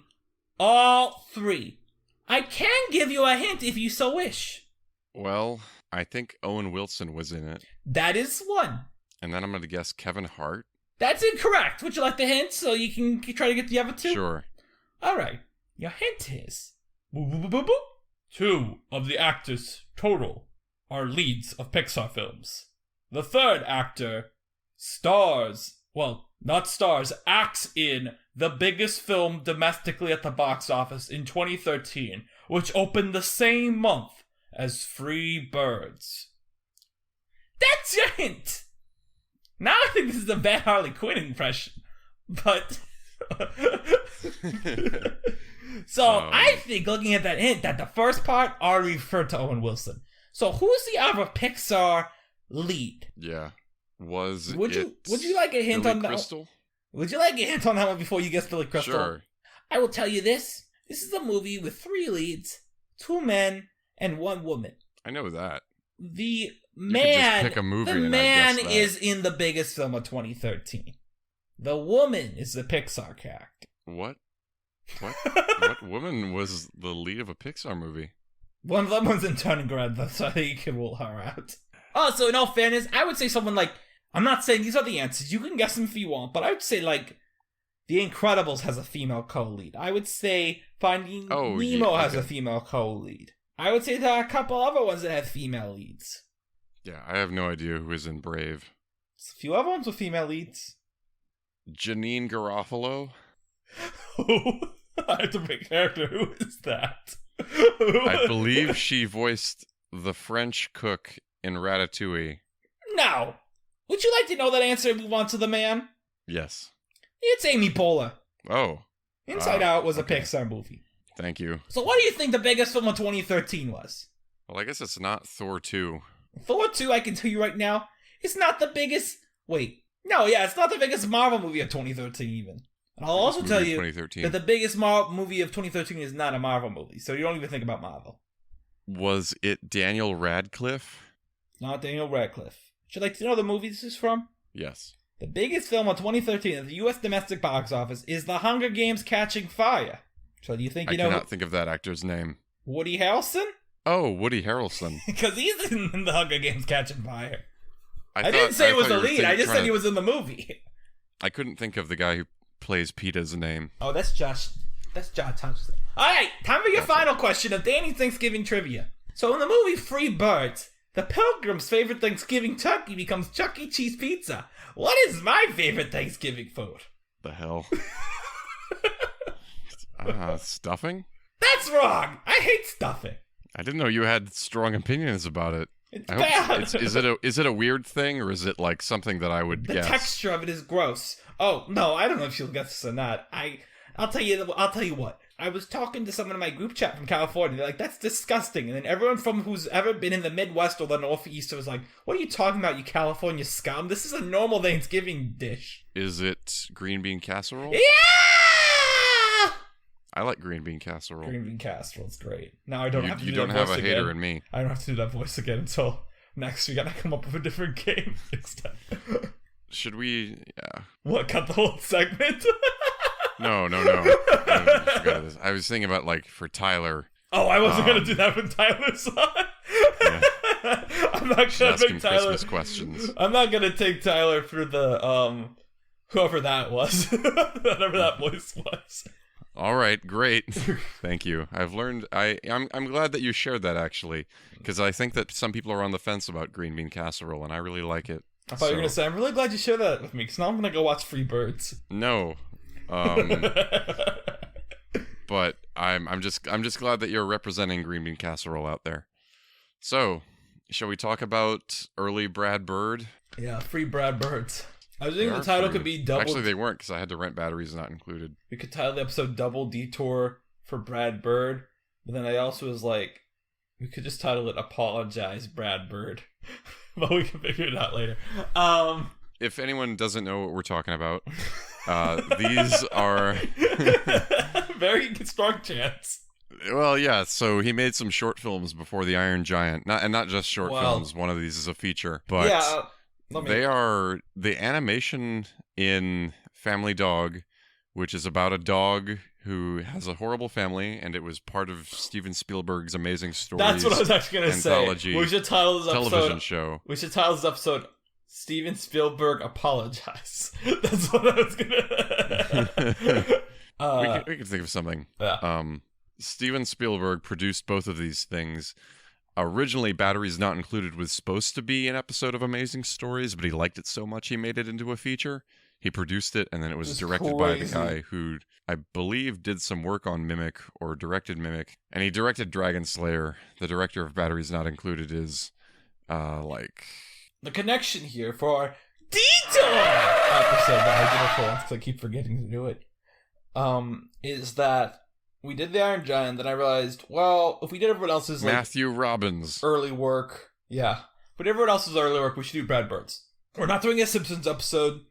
all 3. I can give you a hint if you so wish. Well, I think Owen Wilson was in it. That is one. And then I'm going to guess Kevin Hart. That's incorrect. Would you like the hint so you can try to get the other two? Sure. All right. Your hint is 2 of the actors total are leads of Pixar films. The third actor acts in the biggest film domestically at the box office in 2013, which opened the same month as Free Birds. That's your hint! Now I think this is a bad Harley Quinn impression, but... So I think, looking at that hint, that the first part already referred to Owen Wilson. So who's the other Pixar lead? Yeah. Would you like a hint Billy on that? Crystal? Would you like a hint on that one before you guess Billy Crystal? Sure. I will tell you this. This is a movie with 3 leads, 2 men, and 1 woman. I know that. The You could just pick a movie and I'd guess that. is in the biggest film of 2013. The woman is the Pixar character. What? What woman was the lead of a Pixar movie? One of them was in Turning though, so you can rule her out. Also, in all fairness, I would say someone like... I'm not saying these are the answers. You can guess them if you want, but I would say, like, The Incredibles has a female co-lead. I would say Finding Nemo has a female co-lead. I would say there are a couple other ones that have female leads. Yeah, I have no idea who is in Brave. There's a few other ones with female leads. Janine Garofalo? Who? I have to pick character. Who is that? I believe she voiced the French cook in Ratatouille. No. Would you like to know that answer and move on to the man? Yes. It's Amy Poehler. Oh. Inside Out was a Pixar movie. Thank you. So what do you think the biggest film of 2013 was? Well, I guess it's not Thor 2. Thor 2, I can tell you right now, it's not the biggest... Wait. No, yeah, it's not the biggest Marvel movie of 2013 even. And I'll also tell you that the biggest movie of 2013 is not a Marvel movie, so you don't even think about Marvel. Was it Daniel Radcliffe? Not Daniel Radcliffe. Would you like to know the movie this is from? Yes. The biggest film of 2013 at the U.S. domestic box office is The Hunger Games: Catching Fire. So do you think you know... I cannot think of that actor's name. Woody Harrelson? Oh, Woody Harrelson. Because he's in The Hunger Games: Catching Fire. I didn't say it was the lead, I just said he was in the movie. I couldn't think of the guy who plays Peeta's name. Oh, that's Josh Thompson. Alright, time for your final question of Danny's Thanksgiving trivia. So in the movie Free Birds, the Pilgrim's favorite Thanksgiving turkey becomes Chuck E. Cheese pizza. What is my favorite Thanksgiving food? The hell? Stuffing? That's wrong! I hate stuffing. I didn't know you had strong opinions about it. It's bad. Is it a weird thing, or is it like something that I would guess? The texture of it is gross. Oh, no, I don't know if you'll guess this or not. I'll tell you what. I was talking to someone in my group chat from California. They're like, that's disgusting. And then everyone from who's ever been in the Midwest or the Northeast was like, what are you talking about, you California scum? This is a normal Thanksgiving dish. Is it green bean casserole? Yeah! I like green bean casserole. Green bean casserole's great. Now I don't have to do that voice again. You don't have a hater in me. I don't have to do that voice again until next week. I gotta come up with a different game next time. Should we? Yeah. What, cut the whole segment? No. I was thinking about, like, for Tyler. Oh, I wasn't going to do that when Tyler's on. Yeah. I'm not going to make Tyler... Christmas questions. I'm not going to take Tyler through the, whoever that was. Whatever that voice was. All right, great. Thank you. I've learned... I'm glad that you shared that, actually, because I think that some people are on the fence about green bean casserole, and I really like it. I thought you were going to say, I'm really glad you shared that with me, because now I'm going to go watch Free Birds. No. But I'm just glad that you're representing green bean casserole out there. So, shall we talk about early Brad Bird? Yeah, Free Brad Birds. I was thinking the title could be double. Actually, they weren't, because I had to rent Batteries Not Included. We could title the episode Double Detour for Brad Bird, but then I also was like, we could just title it Apologize Brad Bird. But we can figure it out later. If anyone doesn't know what we're talking about, these are... Very strong chance. Well, yeah, so he made some short films before The Iron Giant. Not just short films, one of these is a feature. But yeah, they are... The animation in Family Dog, which is about a dog who has a horrible family, and it was part of Steven Spielberg's Amazing Stories. That's what I was actually going to say. We should title this episode... Television show. We should title this episode... Steven Spielberg apologize. That's what I was gonna. We can think of something. Yeah. Steven Spielberg produced both of these things. Originally, Batteries Not Included was supposed to be an episode of Amazing Stories, but he liked it so much he made it into a feature. He produced it, and then it was directed by the guy who I believe did some work on Mimic or directed Mimic, and he directed Dragon Slayer. The director of Batteries Not Included is the connection here for our DETOUR episode that I did before because I keep forgetting to do it. Is that we did the Iron Giant, then I realized, well, if we did everyone else's Matthew Robbins early work, but everyone else's early work, we should do Brad Bird's. We're not doing a Simpsons episode.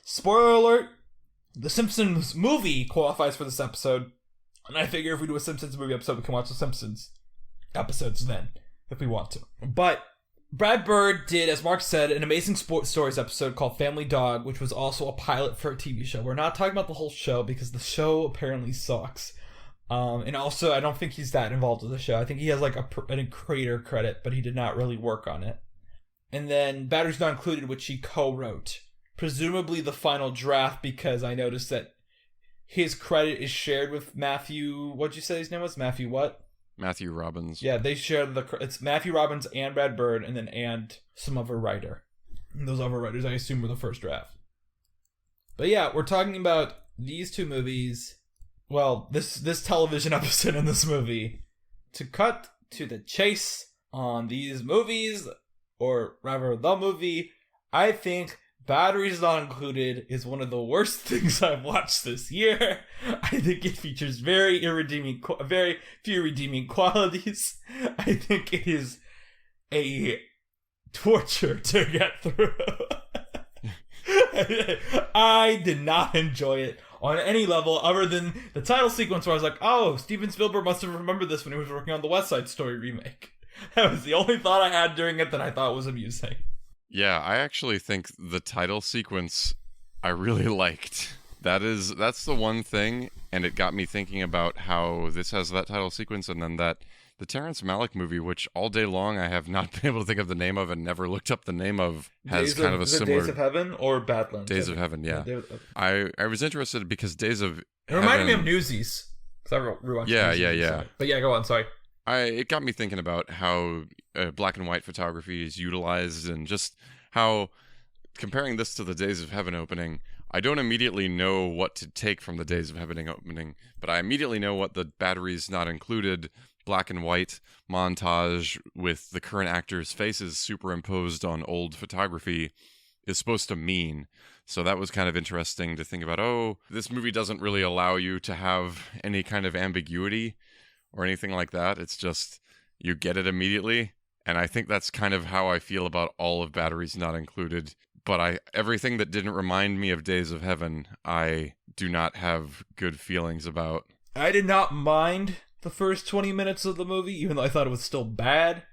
Spoiler alert: the Simpsons movie qualifies for this episode, and I figure if we do a Simpsons movie episode, we can watch the Simpsons episodes then, if we want to. But Brad Bird did, as Mark said, an Amazing Stories episode called Family Dog, which was also a pilot for a TV show. We're not talking about the whole show because the show apparently sucks. And also, I don't think he's that involved with the show. I think he has like a creator credit, but he did not really work on it. And then Batteries Not Included, which he co-wrote. Presumably the final draft, because I noticed that his credit is shared with Matthew... What'd you say his name was? Matthew what? Matthew Robbins. Yeah, they share it's Matthew Robbins and Brad Bird, and then some other writer. And those other writers, I assume, were the first draft. But yeah, we're talking about these two movies. Well, this television episode and this movie. To cut to the chase on these movies, or rather the movie, I think Batteries Not Included is one of the worst things I've watched this year. I think it features very few redeeming qualities. I think it is a torture to get through. I did not enjoy it on any level other than the title sequence where I was like, oh, Steven Spielberg must have remembered this when he was working on the West Side Story remake. That was the only thought I had during it that I thought was amusing. Yeah, I actually think the title sequence I really liked. That's the one thing, and it got me thinking about how this has that title sequence, and then the Terrence Malick movie, which all day long I have not been able to think of the name of and never looked up the name of, has kind of a similar... Days of Heaven or Badlands? Days of Heaven, yeah. I was interested because Days of It reminded me of Newsies. Because I rewatched Newsies. Yeah. But yeah, go on, sorry. It got me thinking about how black and white photography is utilized, and just how, comparing this to the Days of Heaven opening, I don't immediately know what to take from the Days of Heaven opening, but I immediately know what the Batteries Not Included black and white montage with the current actors' faces superimposed on old photography is supposed to mean. So that was kind of interesting to think about, oh, this movie doesn't really allow you to have any kind of ambiguity or anything like that. It's just, you get it immediately. And I think that's kind of how I feel about all of Batteries Not Included. But everything that didn't remind me of Days of Heaven, I do not have good feelings about. I did not mind the first 20 minutes of the movie, even though I thought it was still bad.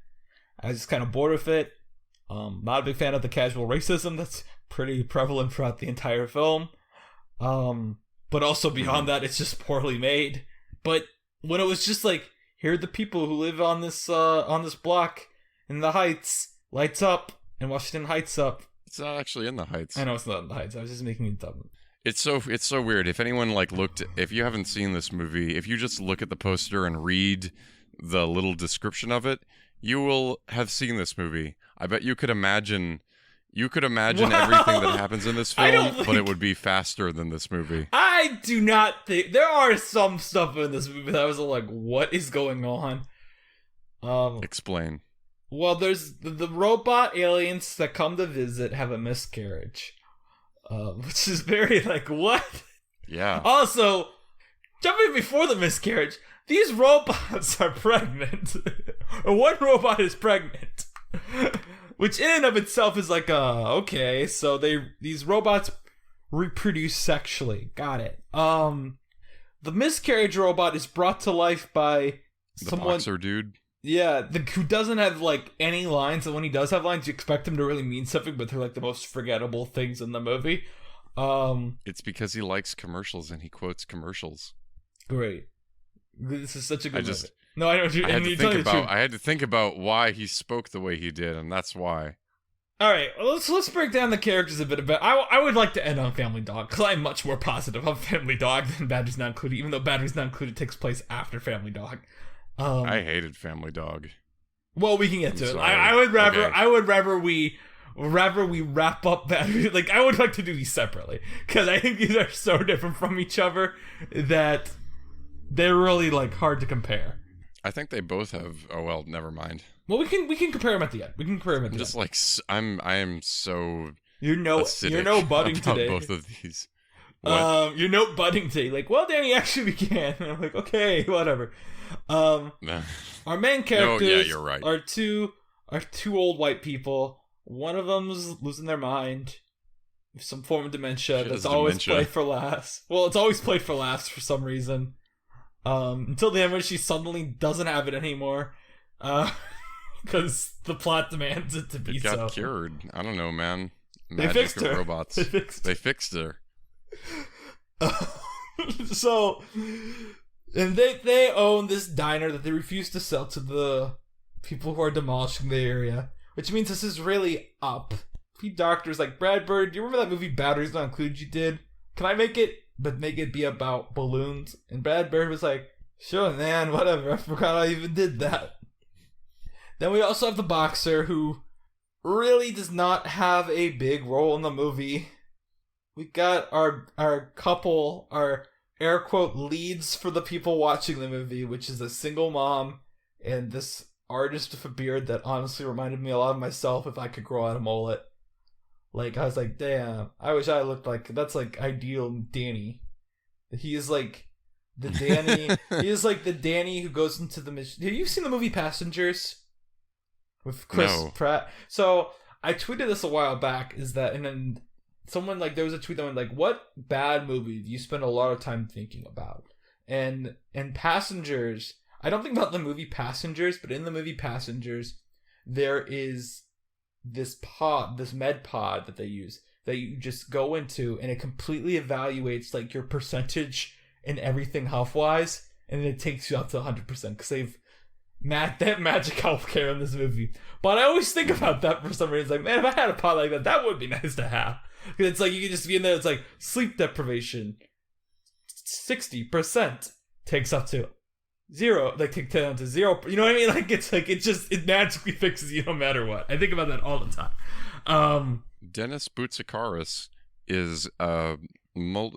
I was just kind of bored with it. Not a big fan of the casual racism that's pretty prevalent throughout the entire film. But also beyond that, it's just poorly made. But when it was just like, here are the people who live on this block in the Heights, lights up, and Washington Heights up. It's not actually in the Heights. I know it's not in the Heights. I was just making it dumb. It's so weird. If anyone if you haven't seen this movie, if you just look at the poster and read the little description of it, you will have seen this movie. I bet you could imagine everything that happens in this film, but it would be faster than this movie. I do not think there are some stuff in this movie that I was like, what is going on? Explain. Well, there's the robot aliens that come to visit have a miscarriage. Which is very like, what? Yeah. Also, jumping before the miscarriage, these robots are pregnant. Or one robot is pregnant. Which in and of itself is like, okay, so these robots reproduce sexually. Got it. The miscarriage robot is brought to life by someone... boxer dude? Yeah, who doesn't have, like, any lines, and when he does have lines, you expect him to really mean something, but they're, like, the most forgettable things in the movie. It's because he likes commercials, and he quotes commercials. Great. This is such a good movie. No, I know. I had to think about why he spoke the way he did, and that's why. All right, well, let's break down the characters a bit. I would like to end on Family Dog because I'm much more positive on Family Dog than Batteries Not Included, even though Batteries Not Included takes place after Family Dog. I hated Family Dog. Well, we can get to it. Sorry. I would rather Okay. I would rather we wrap up Batteries. Like I would like to do these separately because I think these are so different from each other that they're really like hard to compare. I think they both have. Oh well, never mind. Well, we can compare them at the end. We can compare them at the I'm just end. like I am so You're no budding about today. both of these. What? You're no budding today. Like, well, Danny, actually we can. And I'm like, okay, whatever. Our main characters you're right. are two old white people. One of them's losing their mind. Some form of dementia She that's has always dementia. played for laughs. Well, it's always played for laughs for some reason. Until the end when she suddenly doesn't have it anymore. Because the plot demands it to be It got so. cured. I don't know, man. They Magic fixed of her. robots. They fixed her. So, and they own this diner that they refuse to sell to the people who are demolishing the area, which means this is really up. Pete Doctor's like, Brad Bird, do you remember that movie Batteries Not Included you did? Can I make it be about balloons? And Brad Bird was like, sure, man, whatever. I forgot I even did that. Then we also have the boxer who really does not have a big role in the movie. We got our couple, our air quote leads for the people watching the movie, which is a single mom and this artist with a beard that honestly reminded me a lot of myself if I could grow out a mullet. Like, I was like, damn, I wish I looked like, that's like ideal Danny. He is like the Danny, he is like the Danny who goes into the mission. Have you seen the movie Passengers? With Chris Pratt. So I tweeted this a while back. Is that and then someone like there was a tweet that went like, "What bad movie do you spend a lot of time thinking about?" And Passengers. I don't think about the movie Passengers, but in the movie Passengers, there is this med pod that they use that you just go into, and it completely evaluates like your percentage in everything health wise, and then it takes you up to 100% because they have magic healthcare in this movie. But I always think about that for some reason. Like, man, if I had a pod like that would be nice to have. Because it's like you can just be in there. It's like sleep deprivation, 60% takes up to 0. Like take down to 0. You know what I mean? Like it's like it magically fixes you no matter what. I think about that all the time. Dennis Boutsikaris is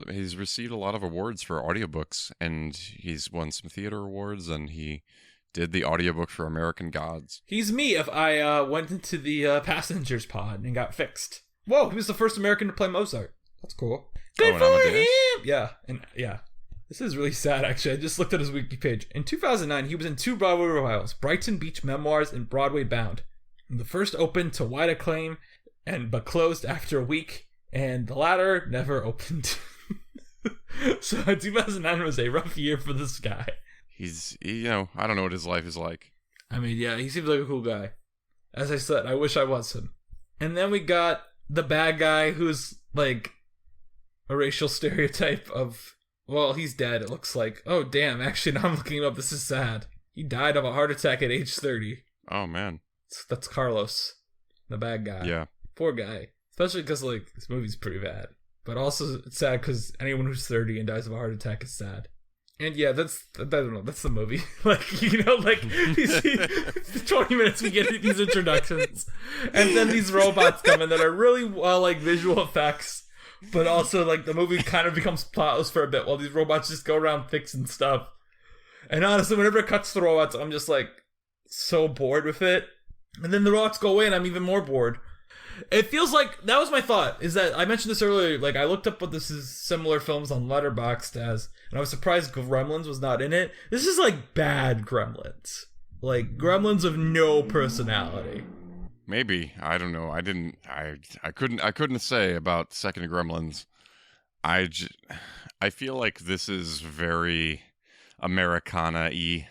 he's received a lot of awards for audiobooks, and he's won some theater awards, and he did the audiobook for American Gods. He's me if I went into the Passengers pod and got fixed. Whoa, he was the first American to play Mozart. That's cool. Good for him! Yeah. This is really sad, actually. I just looked at his wiki page. In 2009, he was in 2 Broadway revivals, Brighton Beach Memoirs and Broadway Bound. The first opened to wide acclaim, but closed after a week, and the latter never opened. So 2009 was a rough year for this guy. I don't know what his life is like. I mean, yeah, he seems like a cool guy. As I said, I wish I was him. And then we got the bad guy who's like a racial stereotype of, well, he's dead, it looks like. Oh, damn, actually, now I'm looking him up. This is sad. He died of a heart attack at age 30. Oh, man. That's Carlos, the bad guy. Yeah. Poor guy. Especially because, like, this movie's pretty bad. But also, it's sad because anyone who's 30 and dies of a heart attack is sad. And yeah, I don't know, that's the movie. Like, you know, like, 20 minutes we get these introductions. And then these robots come in that are really well, like, visual effects. But also, like, the movie kind of becomes plotless for a bit while these robots just go around fixing stuff. And honestly, whenever it cuts to the robots, I'm just, like, so bored with it. And then the robots go away and I'm even more bored. It feels like, that was my thought, is that, I mentioned this earlier, like, I looked up what this is similar films on Letterboxd as, and I was surprised Gremlins was not in it. This is like bad Gremlins. Like, Gremlins of no personality. Maybe. I don't know. I couldn't say about Second Gremlins. I feel like this is very Americana-y.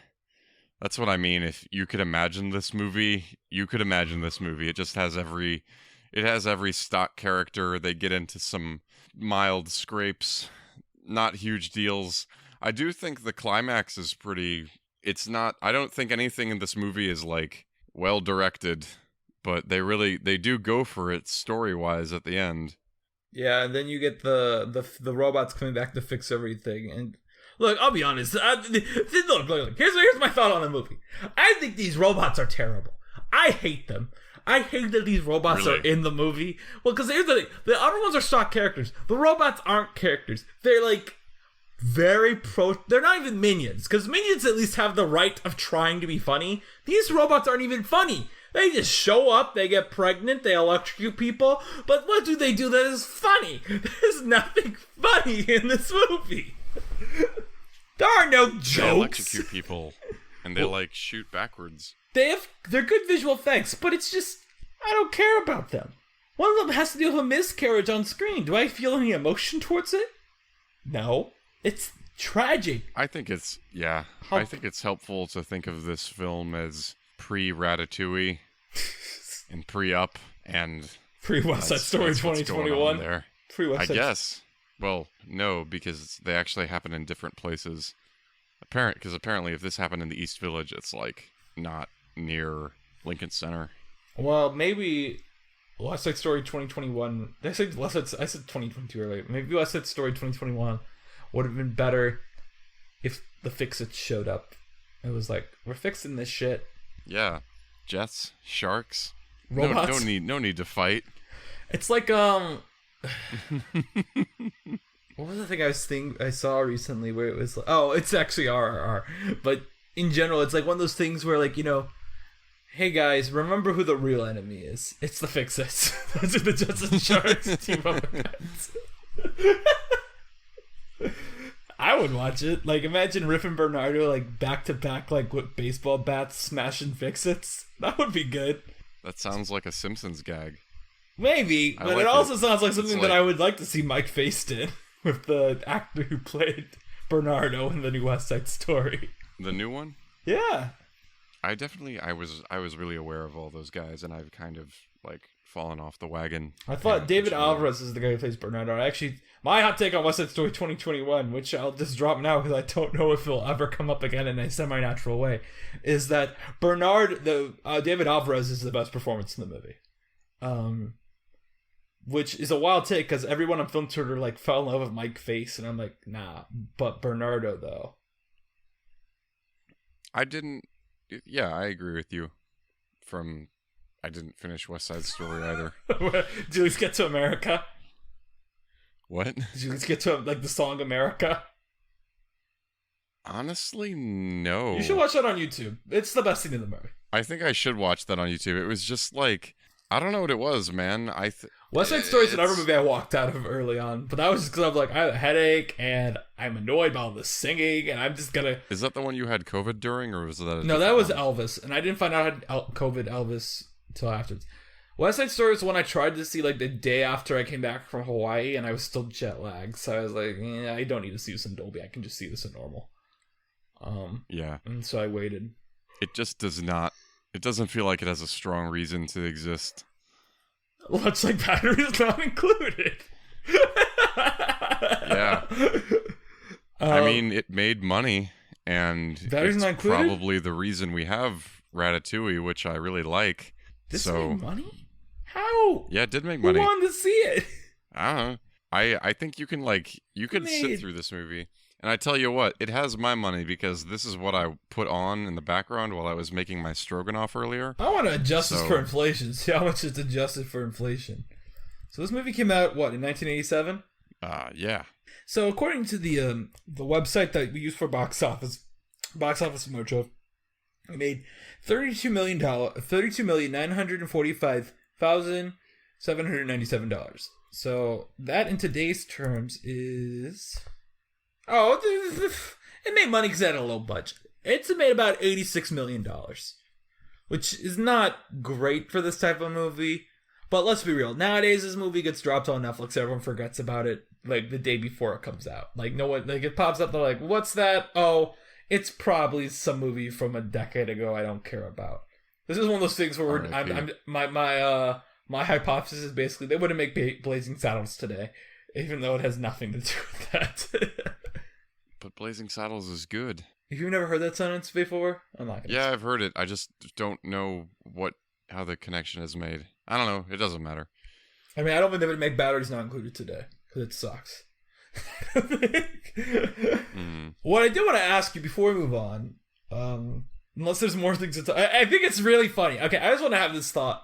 That's what I mean. If you could imagine this movie, you could imagine this movie. It just has every stock character. They get into some mild scrapes, not huge deals. I do think the climax is pretty. It's not. I don't think anything in this movie is like well directed. but they do go for it story-wise at the end. Yeah, and then you get the robots coming back to fix everything. And look, I'll be honest. Look. Here's my thought on the movie. I think these robots are terrible. I hate them. I hate that these robots are in the movie. Well, because here's the thing. The other ones are stock characters. The robots aren't characters. They're like they're not even minions, because minions at least have the right of trying to be funny. These robots aren't even funny. They just show up, they get pregnant, they electrocute people, but what do they do that is funny? There's nothing funny in this movie. There are no jokes. They electrocute people, and they shoot backwards. They're good visual effects, but it's just, I don't care about them. One of them has to deal with a miscarriage on screen. Do I feel any emotion towards it? No. It's tragic. I think it's helpful to think of this film as pre-Ratatouille and pre-Up and pre-West Side Story 2021 there. Pre-West Side. I guess. Well, no, because they actually happen in different places. Because apparently if this happened in the East Village, it's not near Lincoln Center. Well, maybe West Side Story 2021. I said 2022 earlier. Maybe West Side Story 2021 would have been better if the Fix-It showed up. It was like, we're fixing this shit. Yeah. Jets, sharks. Robots. No need to fight. It's like what was the thing I saw recently where it was like, oh, it's actually RRR. But in general, it's like one of those things where hey guys, remember who the real enemy is. It's the Fix-Its. Those are the Jets and Sharks team up against. I would watch it. Imagine Riff and Bernardo back to back with baseball bats smashing Fix-Its. That would be good. That sounds like a Simpsons gag. Maybe, but it also sounds like something that I would like to see Mike Faced in with the actor who played Bernardo in the new West Side Story. The new one? Yeah. I was really aware of all those guys, and I've kind of fallen off the wagon. I thought David Alvarez is the guy who plays Bernardo. My hot take on West Side Story 2021, which I'll just drop now because I don't know if it'll ever come up again in a semi-natural way, is that David Alvarez is the best performance in the movie. Which is a wild take because everyone on film Twitter fell in love with Mike Face, and I'm like, nah. But Bernardo though, I didn't. Yeah, I agree with you. I didn't finish West Side Story either. Did you at least get to America? What? Did you at least get to the song America? Honestly, no. You should watch that on YouTube. It's the best scene in the movie. I think I should watch that on YouTube. It was just I don't know what it was, man. West Side Story is another movie I walked out of early on, but that was just because I had a headache and I'm annoyed by all the singing, and I'm just gonna. Is that the one you had COVID during, or was that? No, that was Elvis, and I didn't find out I had COVID Elvis until afterwards. West Side Story is one I tried to see the day after I came back from Hawaii, and I was still jet lagged, so I was like, I don't need to see this in Dolby. I can just see this in normal. Yeah. And so I waited. It just does not. It doesn't feel like it has a strong reason to exist. Looks like batteries not included. Yeah. I mean, it made money, and batteries it's not included? probably the reason we have Ratatouille, which I really like. This made money? How? Yeah, it did make money. Who wanted to see it? I don't know. I think you can sit through this movie. And I tell you what, it has my money because this is what I put on in the background while I was making my stroganoff earlier. I want to adjust this for inflation. See how much it's adjusted for inflation. So this movie came out, in 1987? Yeah. So according to the website that we use for Box Office Mojo, it made $32,945,797. So that in today's terms is... Oh, it made money because it had a low budget. It's made about $86 million, which is not great for this type of movie. But let's be real. Nowadays, this movie gets dropped on Netflix. Everyone forgets about it the day before it comes out. No one, it pops up. They're like, "What's that?" Oh, it's probably some movie from a decade ago. I don't care about. This is one of those things where my hypothesis is basically they wouldn't make Blazing Saddles today, even though it has nothing to do with that. But Blazing Saddles is good. You've never heard that sentence before? I'm not gonna. Yeah, I've heard it. I just don't know what how the connection is made. I don't know. It doesn't matter. I mean, I don't think they would make Batteries Not Included today because it sucks. What I do want to ask you before we move on, unless there's more things to talk, I think it's really funny. Okay, I just want to have this thought,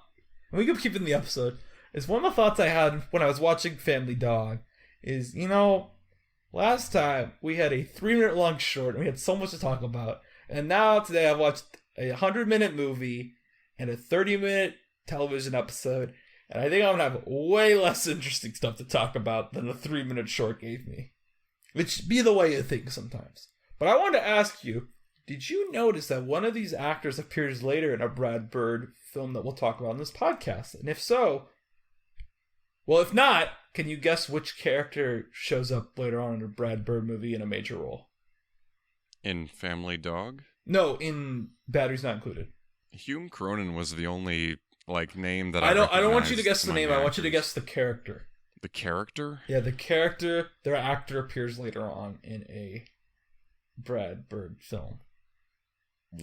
and we can keep it in the episode. It's one of the thoughts I had when I was watching Family Dog. Is, you know, last time we had a 3-minute long short, and we had so much to talk about, and now today I've watched a 100-minute movie and a 30-minute television episode. And I think I'm going to have way less interesting stuff to talk about than the 3-minute short gave me. Which be the way you think sometimes. But I wanted to ask you, did you notice that one of these actors appears later in a Brad Bird film that we'll talk about in this podcast? And if so, well, if not, can you guess which character shows up later on in a Brad Bird movie in a major role? In Family Dog? No, in Batteries Not Included. Hume Cronin was the only name that I don't want you to guess the name. I want you to guess the character. The character? Yeah, the character. Their actor appears later on in a Brad Bird film.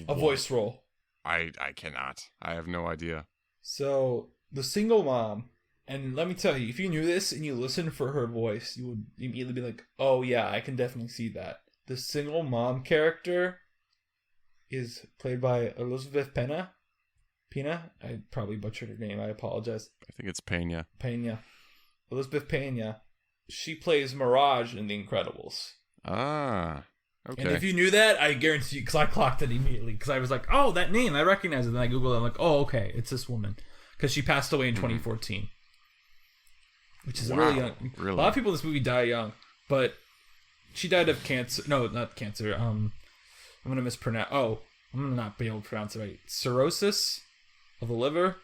A voice role. I cannot. I have no idea. So, the single mom, and let me tell you, if you knew this and you listened for her voice, you would immediately be like, oh yeah, I can definitely see that. The single mom character is played by Elizabeth Pena. I probably butchered her name. I apologize. I think it's Pena. Elizabeth Pena. She plays Mirage in The Incredibles. Ah, okay. And if you knew that, I guarantee you, because I clocked it immediately. Because I was like, oh, that name, I recognize it. And I Googled it. I'm like, oh, okay, it's this woman. Because she passed away in 2014. Which is really young. Really? A lot of people in this movie die young. But she died of cancer. No, not cancer. I'm going to mispronounce. Oh, I'm going to not be able to pronounce it right. Cirrhosis of the liver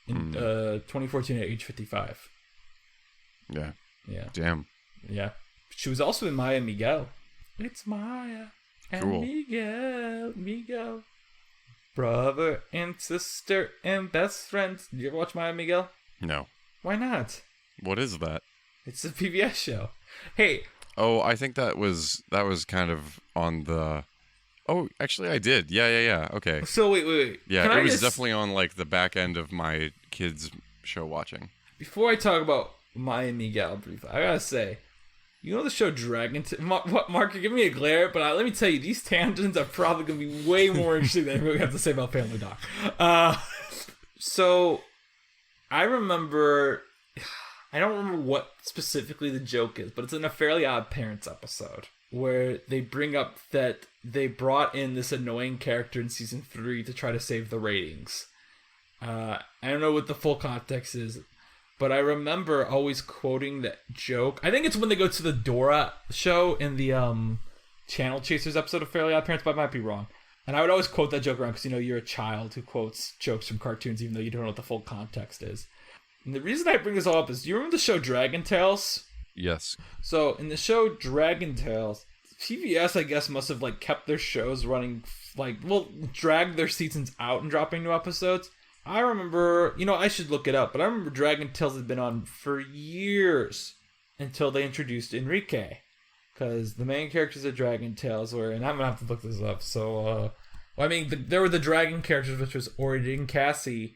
in 2014 at age 55. Yeah. Yeah. Damn. Yeah. She was also in Maya and Miguel. It's Maya and Miguel. Brother and sister and best friends. Did you ever watch Maya and Miguel? No. Why not? What is that? It's a PBS show. Hey. Oh, I think that was kind of on the... Oh, actually, I did. Yeah. Okay. So, wait. Yeah, it was definitely on, the back end of my kids' show watching. Before I talk about Maya and Miguel briefly, I gotta say, you know the show Dragon... Mark, you're giving me a glare, but let me tell you, these tangents are probably gonna be way more interesting than we have to say about Family Dog. So, I remember... I don't remember what specifically the joke is, but it's in a Fairly Odd Parents episode where they bring up that they brought in this annoying character in season 3 to try to save the ratings. I don't know what the full context is, but I remember always quoting that joke. I think it's when they go to the Dora show in the Channel Chasers episode of Fairly Odd Parents, but I might be wrong. And I would always quote that joke around because, you're a child who quotes jokes from cartoons even though you don't know what the full context is. And the reason I bring this all up is, do you remember the show Dragon Tales? Yes. So, in the show Dragon Tales, PBS, I guess, must have, kept their shows running, dragged their seasons out and dropping new episodes. I remember, I should look it up, but I remember Dragon Tales had been on for years until they introduced Enrique. Because the main characters of Dragon Tales were, and I'm going to have to look this up, so, there were the dragon characters, which was Orin and Cassie,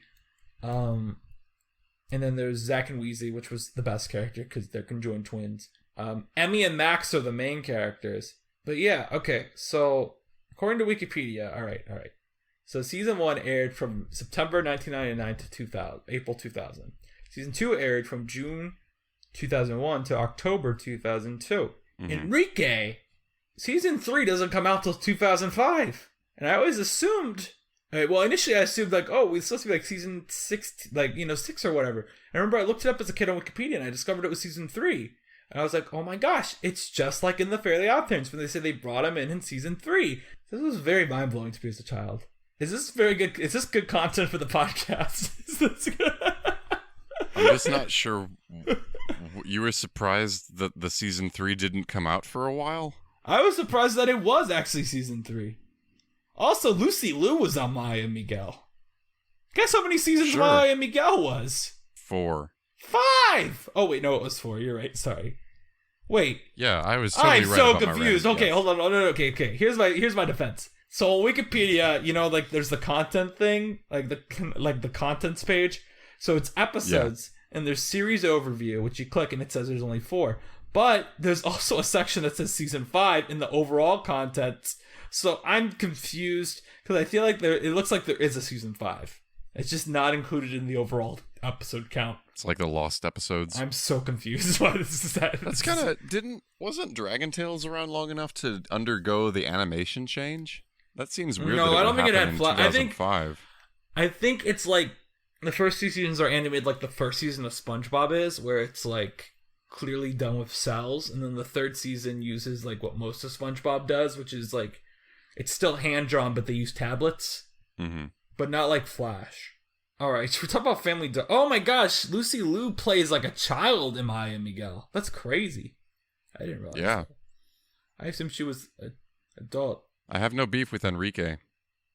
and then there's Zack and Weezy, which was the best character because they're conjoined twins. Emmy and Max are the main characters. But yeah, okay. So, according to Wikipedia, all right. So, season 1 aired from September 1999 to April 2000. Season 2 aired from June 2001 to October 2002. Mm-hmm. Enrique, season 3 doesn't come out till 2005. And I always assumed... initially I assumed, it's supposed to be, season 6, 6 or whatever. I remember I looked it up as a kid on Wikipedia, and I discovered it was season 3. And I was like, oh my gosh, it's just like in the Fairly Odd Parents when they said they brought him in season 3. This was very mind-blowing to me as a child. Is this very good? Is this good content for the podcast? Is this good? I'm just not sure. You were surprised that the season 3 didn't come out for a while? I was surprised that it was actually season 3. Also, Lucy Liu was on Maya and Miguel. Guess how many seasons Maya and Miguel was? 4. 5! Oh, wait, no, it was 4. You're right. Sorry. Wait. Yeah, I was totally right I'm so about confused. Okay, hold on. No, okay. Here's my defense. So on Wikipedia, like there's the content thing, like the contents page. So it's episodes, and there's series overview, which you click and it says there's only 4. But there's also a section that says season 5 in the overall contents. So I'm confused because I feel like it looks like there is a season 5. It's just not included in the overall episode count. It's like the lost episodes. I'm so confused why this is that. That's kind of wasn't Dragon Tales around long enough to undergo the animation change? That seems weird. No, I don't think it had flat. 2005. I think it's like the first 2 seasons are animated like the first season of SpongeBob is, where it's like clearly done with cells, and then the 3rd season uses like what most of SpongeBob does, which is like it's still hand drawn, but they use tablets, but not like Flash. All right, so we're talking about Family. Oh my gosh, Lucy Liu plays like a child in Maya and Miguel. That's crazy. I didn't realize. Yeah, that. I assumed she was an adult. I have no beef with Enrique,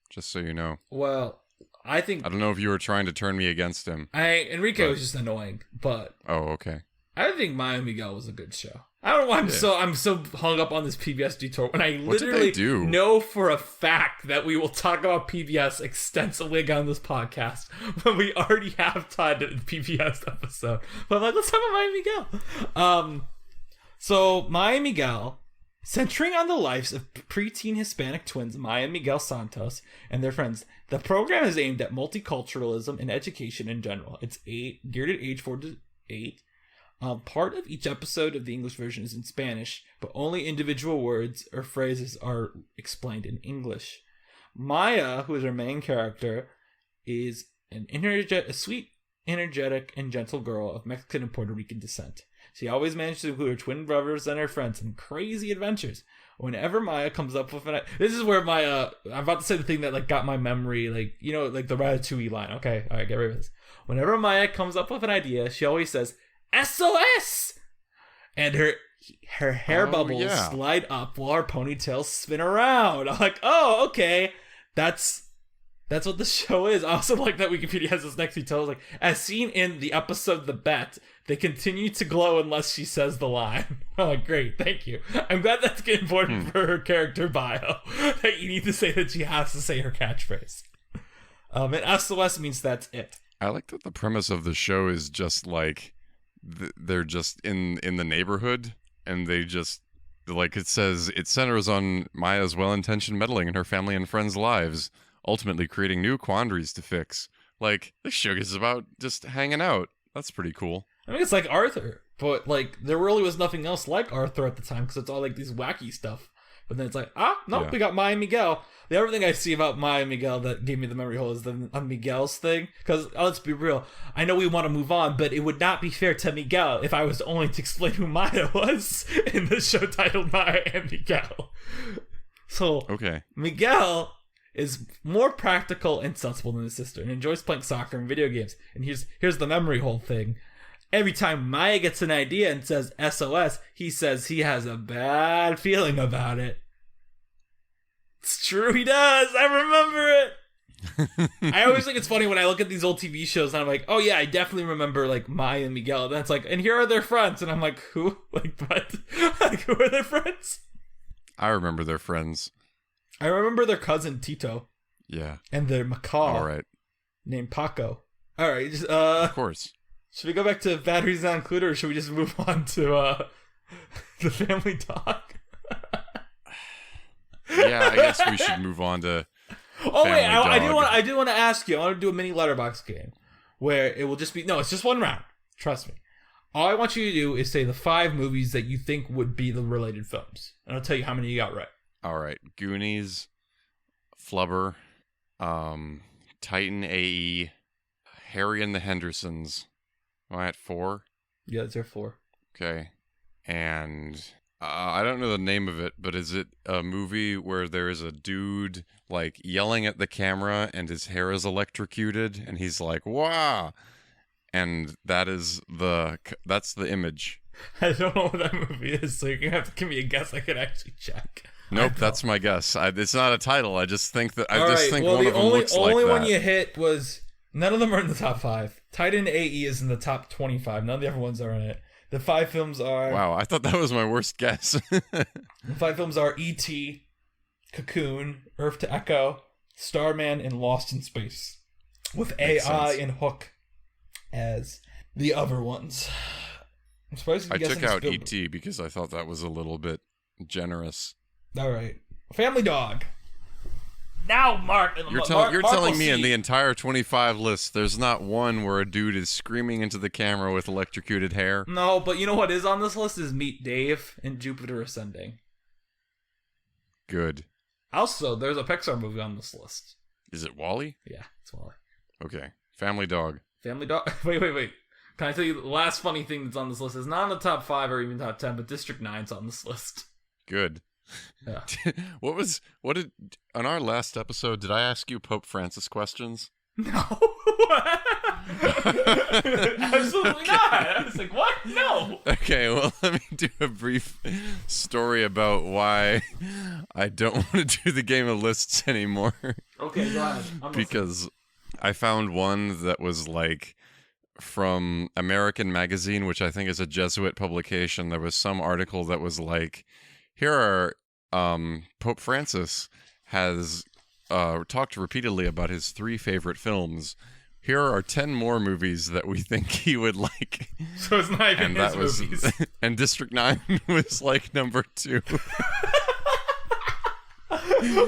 just so you know. Well, I don't know if you were trying to turn me against him. Enrique was just annoying, but oh, okay. I think Maya and Miguel was a good show. I don't know why I'm so hung up on this PBS detour when I literally know for a fact that we will talk about PBS extensively again on this podcast when we already have time to the PBS episode. But I'm like, let's talk about Maya and Miguel. So Maya and Miguel, centering on the lives of preteen Hispanic twins Maya and Miguel Santos and their friends, the program is aimed at multiculturalism and education in general. It's geared at age 4 to 8. Part of each episode of the English version is in Spanish, but only individual words or phrases are explained in English. Maya, who is our main character, is a sweet, energetic, and gentle girl of Mexican and Puerto Rican descent. She always manages to include her twin brothers and her friends in crazy adventures. Whenever Maya comes up with this is where I'm about to say the thing that like got my memory, like like the Ratatouille line. Okay, all right, get rid of this. Whenever Maya comes up with an idea, she always says SOS, and her hair bubbles slide up while her ponytails spin around. I'm like, oh, okay, that's what the show is. I also like that Wikipedia has this next detail, like, as seen in the episode The Bet, they continue to glow unless she says the line. I'm like, great, thank you. I'm glad that's important for her character bio, that you need to say that she has to say her catchphrase. And SOS means that's it. I like that the premise of the show is just like they're just in the neighborhood, and they just like it says it centers on Maya's well-intentioned meddling in her family and friends' lives, ultimately creating new quandaries to fix. Like, this show is about just hanging out. That's pretty cool. I mean, it's like Arthur, but like there really was nothing else like Arthur at the time because it's all like these wacky stuff. But then it's like, we got Maya and Miguel. The other thing I see about Maya and Miguel that gave me the memory hole is the Miguel's thing. Because let's be real, I know we want to move on, but it would not be fair to Miguel if I was only to explain who Maya was in the show titled Maya and Miguel. So, okay, Miguel is more practical and sensible than his sister and enjoys playing soccer and video games. And here's the memory hole thing. Every time Maya gets an idea and says SOS, he says he has a bad feeling about it. It's true, he does. I remember it. I always think it's funny when I look at these old TV shows and I'm like, oh yeah, I definitely remember like Maya and Miguel. And then it's like, and here are their friends. And I'm like, who? Like, what? Like, who are their friends? I remember their friends. I remember their cousin Tito. Yeah. And their macaw. All right. Named Paco. All right. Just, of course. Should we go back to Batteries Not Included, or should we just move on to the family talk? Yeah, I guess we should move on to. Oh wait, I do want to ask you. I want to do a mini letterbox game where it will just be it's just one round. Trust me. All I want you to do is say the 5 movies that you think would be the related films, and I'll tell you how many you got right. All right, Goonies, Flubber, Titan AE, Harry and the Hendersons. Am I at 4? Yeah, it's your 4. Okay. And I don't know the name of it, but is it a movie where there is a dude like yelling at the camera and his hair is electrocuted and he's like, "Wow!" And that's the image. I don't know what that movie is, so you're gonna have to give me a guess. I can actually check. Nope, that's my guess. It's not a title. I just think one of them looks like that. The only one you hit was. None of them are in the top 5. Titan AE is in the top 25. None of the other ones are in it. The 5 films are... Wow, I thought that was my worst guess. The 5 films are E.T., Cocoon, Earth to Echo, Starman, and Lost in Space, with Makes AI sense. and Hook as the other ones. I'm surprised I you took guessing out Spielberg. E.T. because I thought that was a little bit generous. All right, Family Dog. Now, Mark. You're Mark telling will me in see. the entire 25 list, there's not one where a dude is screaming into the camera with electrocuted hair? No, but you know what is on this list is Meet Dave and Jupiter Ascending. Good. Also, there's a Pixar movie on this list. Is it Wall-E? Yeah, it's Wally. Okay. Family Dog. Family Dog. Wait. Can I tell you the last funny thing that's on this list is not in the top 5 or even top 10, but District 9's on this list. Good. Yeah. On our last episode, did I ask you Pope Francis questions? No. Absolutely not. I was like, what? No. Okay, well, let me do a brief story about why I don't want to do the game of lists anymore. Okay, go ahead. Because I found one that was like from American Magazine, which I think is a Jesuit publication. There was some article that was like, here are Pope Francis has talked repeatedly about his 3 favorite films. Here are 10 more movies that we think he would like. So it's not even his movies. And District 9 was like number 2.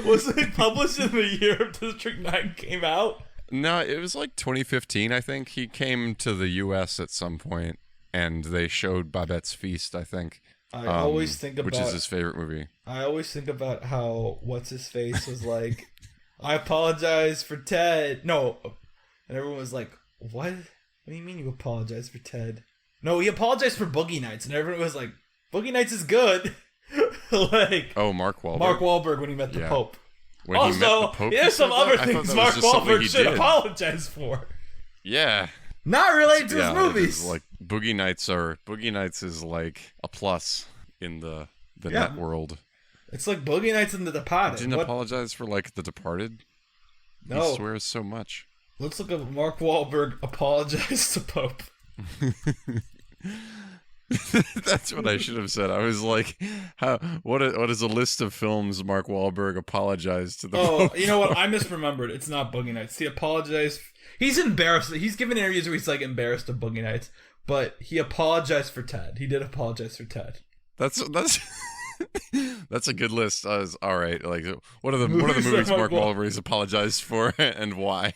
Was it published in the year District 9 came out? No, it was like 2015, I think. He came to the U.S. at some point, and they showed Babette's Feast, I think. I always think about... Which is his favorite movie. I always think about how What's-His-Face was like, I apologize for Ted. No. And everyone was like, what? What do you mean you apologize for Ted? No, he apologized for Boogie Nights. And everyone was like, Boogie Nights is good. Like... Oh, Mark Wahlberg. Mark Wahlberg when he met the Pope. When he met the Also, Pope, there's some other I thought things that Mark was just something Wahlberg he should did. apologize for. Yeah. Not related to Yeah, his movies. like Boogie Nights is like a plus in the net world. It's like Boogie Nights and The Departed. Didn't apologize for like The Departed. No. He swears so much. Let's look at Mark Wahlberg apologize to Pope. That's what I should have said. I was like, what is a list of films Mark Wahlberg apologized to the Pope you know what? for? I misremembered. It's not Boogie Nights. He apologized. He's embarrassed. He's given interviews where he's like embarrassed of Boogie Nights, but he apologized for Ted. He did apologize for Ted. That's that's a good list. All right. Like, what are the movies Mark Wahlberg's apologized for and why?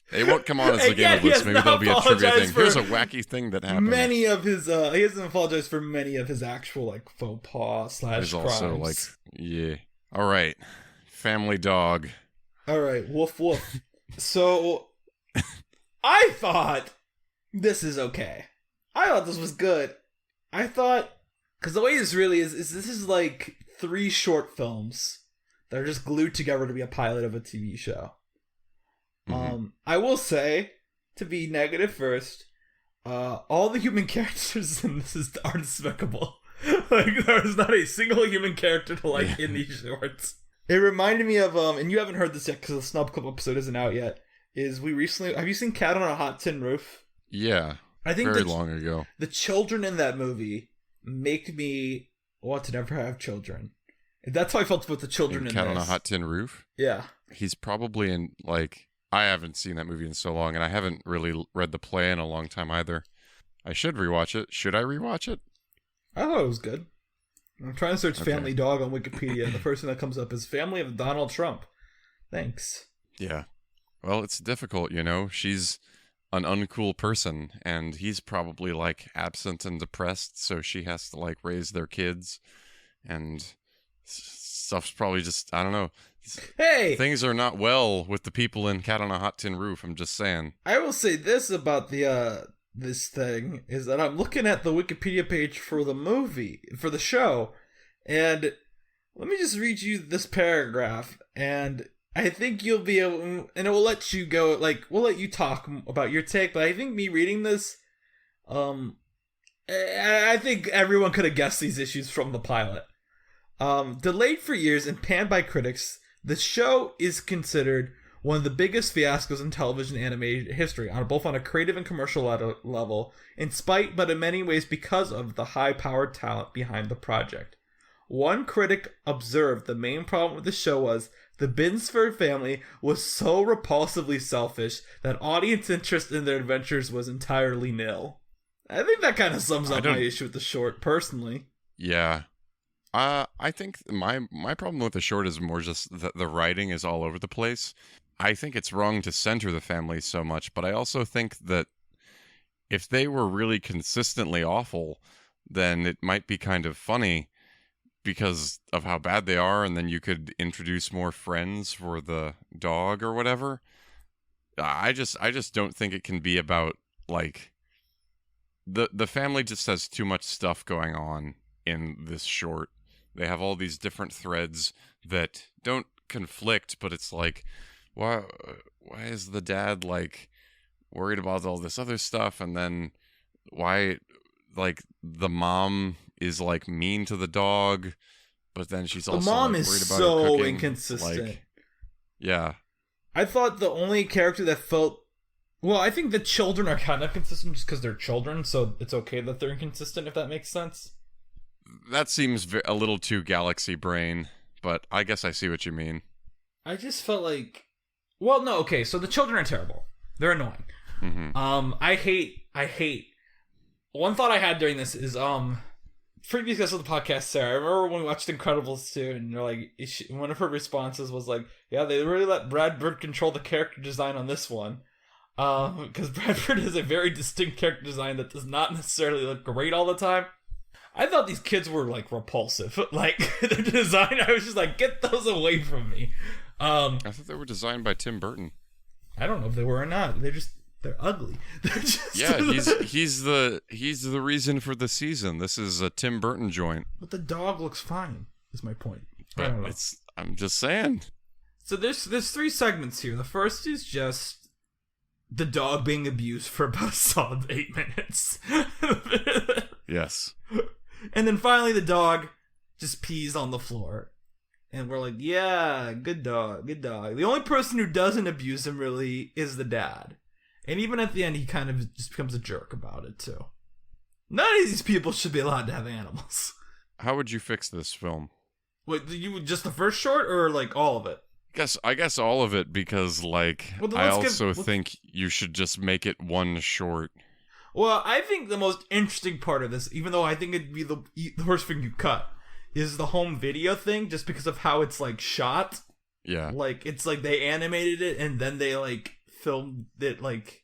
They won't come on as a game of list. Maybe that'll be a trivia thing. Here's a wacky thing that happened. Many of his, he hasn't apologized for many of his actual like faux pas / There's crimes. also like, yeah. All right, Family Dog. All right, woof woof. So, I thought this is okay. I thought this was good. I thought, because the way this really is this is like 3 short films that are just glued together to be a pilot of a TV show. Mm-hmm. I will say, to be negative first, all the human characters in this are despicable. Like, there's not a single human character to like in these shorts. It reminded me of, and you haven't heard this yet because the Snub Club episode isn't out yet, have you seen Cat on a Hot Tin Roof? Yeah, I think very long ago. The children in that movie make me want to never have children. That's how I felt about the children in Cat this. on a Hot Tin Roof? Yeah. He's probably in, like... I haven't seen that movie in so long, and I haven't really read the play in a long time either. I should rewatch it. Should I rewatch it? I thought it was good. I'm trying to search Family Dog on Wikipedia, and the first thing that comes up is Family of Donald Trump. Thanks. Yeah. Well, it's difficult, you know? She's an uncool person, and he's probably, like, absent and depressed, so she has to, like, raise their kids, and stuff's probably just, I don't know. Hey! Things are not well with the people in Cat on a Hot Tin Roof, I'm just saying. I will say this about the this thing, is that I'm looking at the Wikipedia page for the movie, for the show, and let me just read you this paragraph, and I think you'll be able, and it will let you go, like, we'll let you talk about your take, but I think me reading this, I think everyone could have guessed these issues from the pilot. Delayed for years and panned by critics, the show is considered one of the biggest fiascos in television animated history, both on a creative and commercial level, in spite, but in many ways because of the high-powered talent behind the project. One critic observed the main problem with the show was the Binsford family was so repulsively selfish that audience interest in their adventures was entirely nil. I think that kind of sums up my issue with the short, personally. Yeah. I think my problem with the short is more just that the writing is all over the place. I think it's wrong to center the family so much, but I also think that if they were really consistently awful, then it might be kind of funny because of how bad they are, and then you could introduce more friends for the dog or whatever. I just don't think it can be about, like, the family just has too much stuff going on in this short. They have all these different threads that don't conflict, but it's like, why is the dad, like, worried about all this other stuff, and then why, like, the mom is, like, mean to the dog, but then she's also, the mom like, is worried about so her cooking. inconsistent. Like, yeah. I thought the only character that felt... Well, I think the children are kind of consistent just because they're children, so it's okay that they're inconsistent, if that makes sense. That seems a little too galaxy brain, but I guess I see what you mean. I just felt like... Well, no, okay, so the children are terrible. They're annoying. Mm-hmm. I hate... One thought I had during this is, previous guest of the podcast, Sarah, I remember when we watched Incredibles 2, and you're like, one of her responses was like, yeah, they really let Brad Bird control the character design on this one. Because Brad Bird has a very distinct character design that does not necessarily look great all the time. I thought these kids were, like, repulsive. Like, their design, I was just like, get those away from me. I thought they were designed by Tim Burton. I don't know if they were or not. They're ugly. They're just... Yeah, he's the reason for the season. This is a Tim Burton joint. But the dog looks fine, is my point. But I'm just saying. So there's 3 segments here. The first is just the dog being abused for about a solid 8 minutes. Yes. And then finally the dog just pees on the floor. And we're like, yeah, good dog, good dog. The only person who doesn't abuse him really is the dad. And even at the end, he kind of just becomes a jerk about it, too. None of these people should be allowed to have animals. How would you fix this film? Wait, just the first short, or, like, all of it? I guess all of it, because, like, well, I also think you should just make it one short. Well, I think the most interesting part of this, even though I think it'd be the worst thing you cut, is the home video thing, just because of how it's, like, shot. Yeah. Like, it's like they animated it, and then they, like, filmed it, like,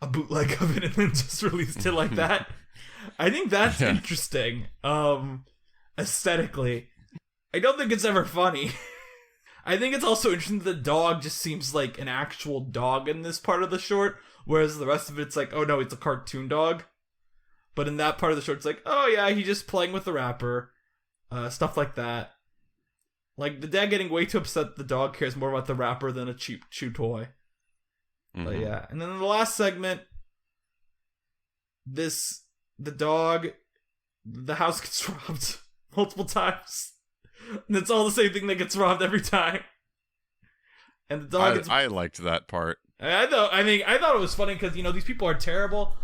a bootleg of it, and then just released it like that. I think that's interesting, aesthetically. I don't think it's ever funny. I think it's also interesting that the dog just seems like an actual dog in this part of the short, whereas the rest of it's like, oh no, it's a cartoon dog. But in that part of the short, it's like, oh yeah, he's just playing with the wrapper, stuff like that. Like, the dad getting way too upset the dog cares more about the wrapper than a cheap chew toy. Mm-hmm. But yeah, and then in the last segment, the house gets robbed multiple times. And it's all the same thing that gets robbed every time. And the dog I liked that part. I thought it was funny because, these people are terrible.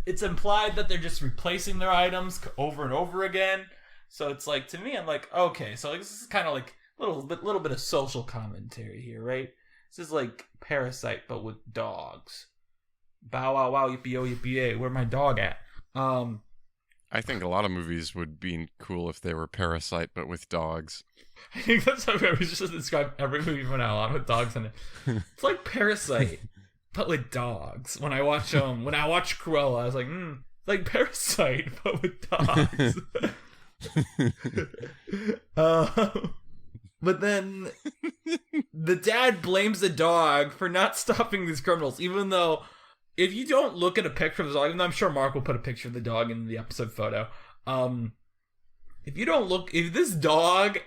It's implied that they're just replacing their items over and over again. So it's like, to me, I'm like, okay, so this is kind of like a little bit of social commentary here, right? This is like Parasite, but with dogs. Bow wow wow yippee oh yippee yay. Where my dog at? I think a lot of movies would be cool if they were Parasite, but with dogs. I think that's how I was just describe every movie from now on with dogs in it. It's like Parasite, but with dogs. When I watch Cruella, I was like, like Parasite, but with dogs. But then the dad blames the dog for not stopping these criminals, even though if you don't look at a picture of the dog, even though I'm sure Mark will put a picture of the dog in the episode photo, if this dog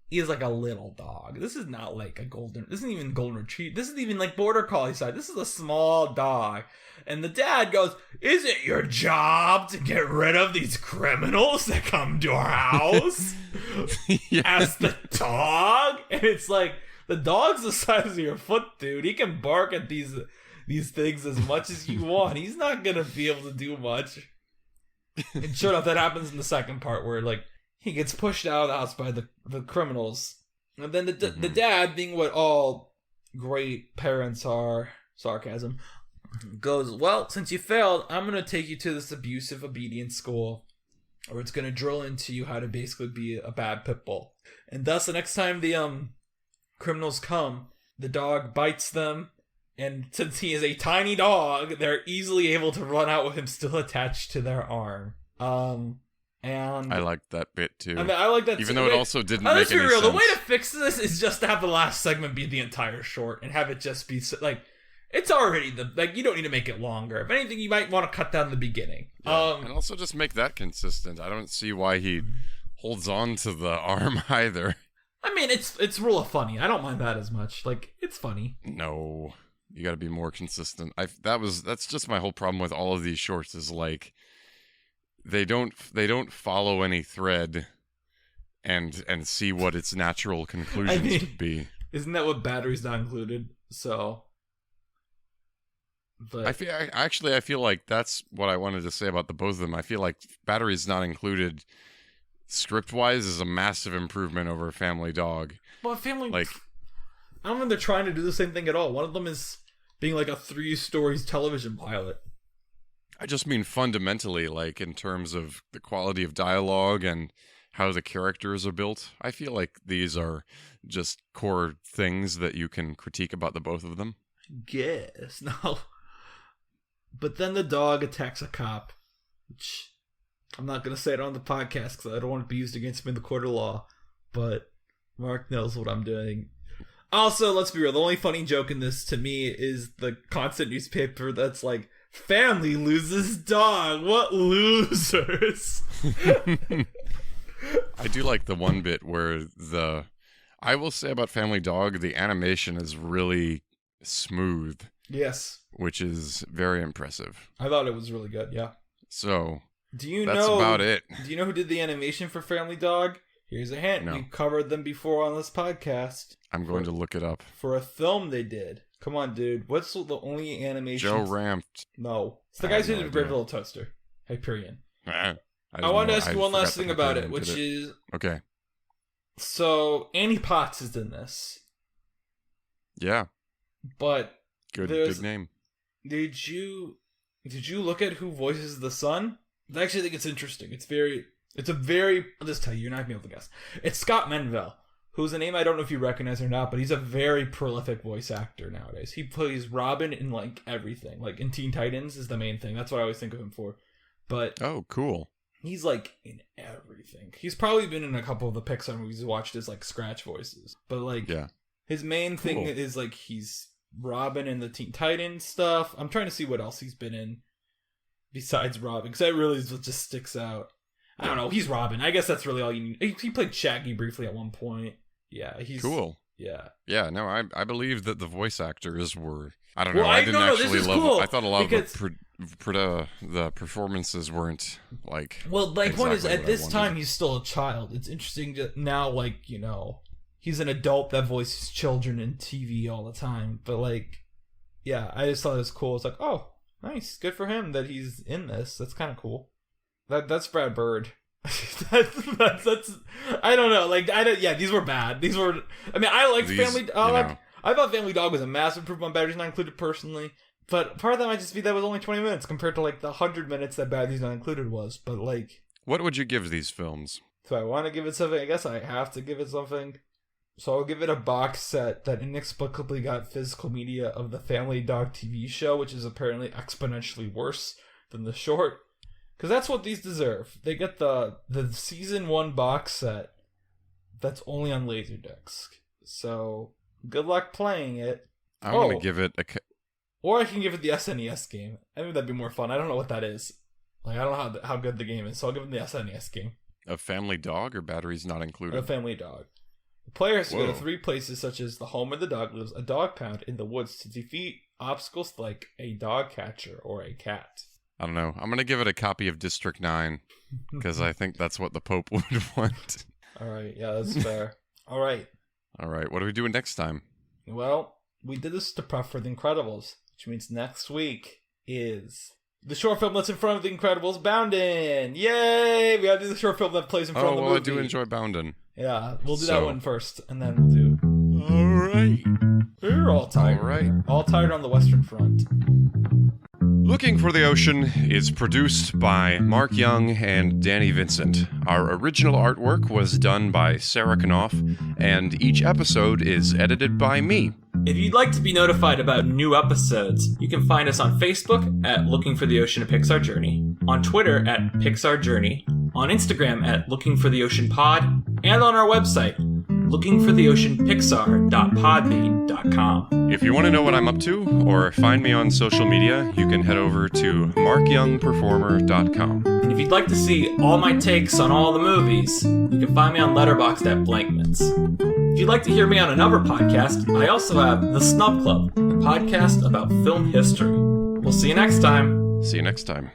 is like a little dog, this is not like this isn't even golden retriever, this isn't even like border collie size, this is a small dog. And the dad goes, is it your job to get rid of these criminals that come to our house? As the dog? And it's like, the dog's the size of your foot, dude. He can bark at these things as much as you want. He's not gonna be able to do much. And sure enough, that happens in the second part where, like, he gets pushed out of the house by the criminals. And then the dad, being what all great parents are, sarcasm, goes, well, since you failed, I'm going to take you to this abusive obedience school, or it's going to drill into you how to basically be a bad pit bull. And thus, the next time the criminals come, the dog bites them, and since he is a tiny dog, they're easily able to run out with him still attached to their arm. And I liked that bit too. I mean, I like that even too. though it also didn't make any sense. Let's be real. The way to fix this is just to have the last segment be the entire short and have it just be like, it's already you don't need to make it longer. If anything, you might want to cut down the beginning. Yeah, and also just make that consistent. I don't see why he holds on to the arm either. I mean, it's rule of funny. I don't mind that as much. Like, it's funny. No, you got to be more consistent. That's just my whole problem with all of these shorts is like they don't follow any thread and see what its natural conclusions would be. Isn't that what Batteries Not Included? So, but I feel like that's what I wanted to say about the both of them. I feel like Batteries Not Included, script-wise, is a massive improvement over Family Dog. Well, I don't think they're trying to do the same thing at all. One of them is being like a 3 stories television pilot. I just mean fundamentally, like in terms of the quality of dialogue and how the characters are built. I feel like these are just core things that you can critique about the both of them. Guess. No. But then the dog attacks a cop, which I'm not going to say it on the podcast because I don't want it to be used against me in the court of law, but Mark knows what I'm doing. Also, let's be real, the only funny joke in this to me is the constant newspaper that's like, family loses dog, what losers? I do like the one bit where I will say about Family Dog, the animation is really smooth. Yes. Which is very impressive. I thought it was really good, yeah. So, that's about it. Do you know who did the animation for Family Dog? Here's a hint. No. We covered them before on this podcast. I'm going to look it up. For a film they did. Come on, dude. What's the only animation? Joe Rampt. No. It's the guys who did Brave Little Toaster. Hyperion. I want to ask you one last thing about it, which is... Okay. So, Annie Potts is in this. Yeah. But... Big name. Did you look at who voices the son? I actually think it's interesting. I'll just tell you, you're not going to be able to guess. It's Scott Menville, whose a name I don't know if you recognize or not, but he's a very prolific voice actor nowadays. He plays Robin in like everything. Like in Teen Titans is the main thing. That's what I always think of him for. But oh, cool. He's like in everything. He's probably been in a couple of the Pixar movies watched as like scratch voices. But like his main thing is like he's Robin in the Teen Titans stuff. I'm trying to see what else he's been in besides Robin, because that really is what just sticks out. I don't know. He's Robin. I guess that's really all you need. He played Shaggy briefly at one point. Yeah, he's cool. Yeah. Yeah. No, I believe that the voice actors were. I don't know. I didn't actually love. Cool, I thought a lot of the performances weren't like. Well, my point is, at this time, he's still a child. It's interesting to now, like he's an adult that voices children in TV all the time. But like, yeah, I just thought it was cool. It's like, oh, nice, good for him that he's in this. That's kind of cool. That's Brad Bird. that's I don't know. Like yeah, these were bad. These were. I mean, I liked Family. I thought Family Dog was a massive improvement on Batteries Not Included personally. But part of that might just be that was only 20 minutes compared to like the 100 minutes that Batteries Not Included was. But like, what would you give these films? So I want to give it something. I guess I have to give it something. So I'll give it a box set that inexplicably got physical media of the Family Dog TV show, which is apparently exponentially worse than the short. Because that's what these deserve. They get the season 1 box set that's only on Laserdisc. So good luck playing it. I'm going to give it a... Or I can give it the SNES game. I think that'd be more fun. I don't know what that is. Like, I don't know how good the game is, so I'll give them the SNES game. A Family Dog or Batteries Not Included? A Family Dog. The player has to go to 3 places such as the home where the dog lives, a dog pound, in the woods to defeat obstacles like a dog catcher or a cat. I don't know. I'm going to give it a copy of District 9 because I think that's what the Pope would want. All right. Yeah, that's fair. All right. What are we doing next time? Well, we did this to prep for The Incredibles, which means next week is The short film that's in front of The Incredibles, Boundin'. Yay! We gotta do the short film that plays in front of the movie. I do enjoy Boundin'. Yeah, we'll do that one first, and then we'll do... Alright. We're all tired. Alright. All tired on the Western Front. Looking for the Ocean is produced by Mark Young and Danny Vincent. Our original artwork was done by Sarah Knopf, and each episode is edited by me. If you'd like to be notified about new episodes, you can find us on Facebook at Looking for the Ocean: A Pixar Journey, on Twitter at Pixar Journey, on Instagram at Looking for the Ocean Pod, and on our website, lookingfortheoceanpixar.podbean.com. If you want to know what I'm up to, or find me on social media, you can head over to markyoungperformer.com. And if you'd like to see all my takes on all the movies, you can find me on Letterboxd at Blankmans. If you'd like to hear me on another podcast, I also have The Snub Club, a podcast about film history. We'll see you next time. See you next time.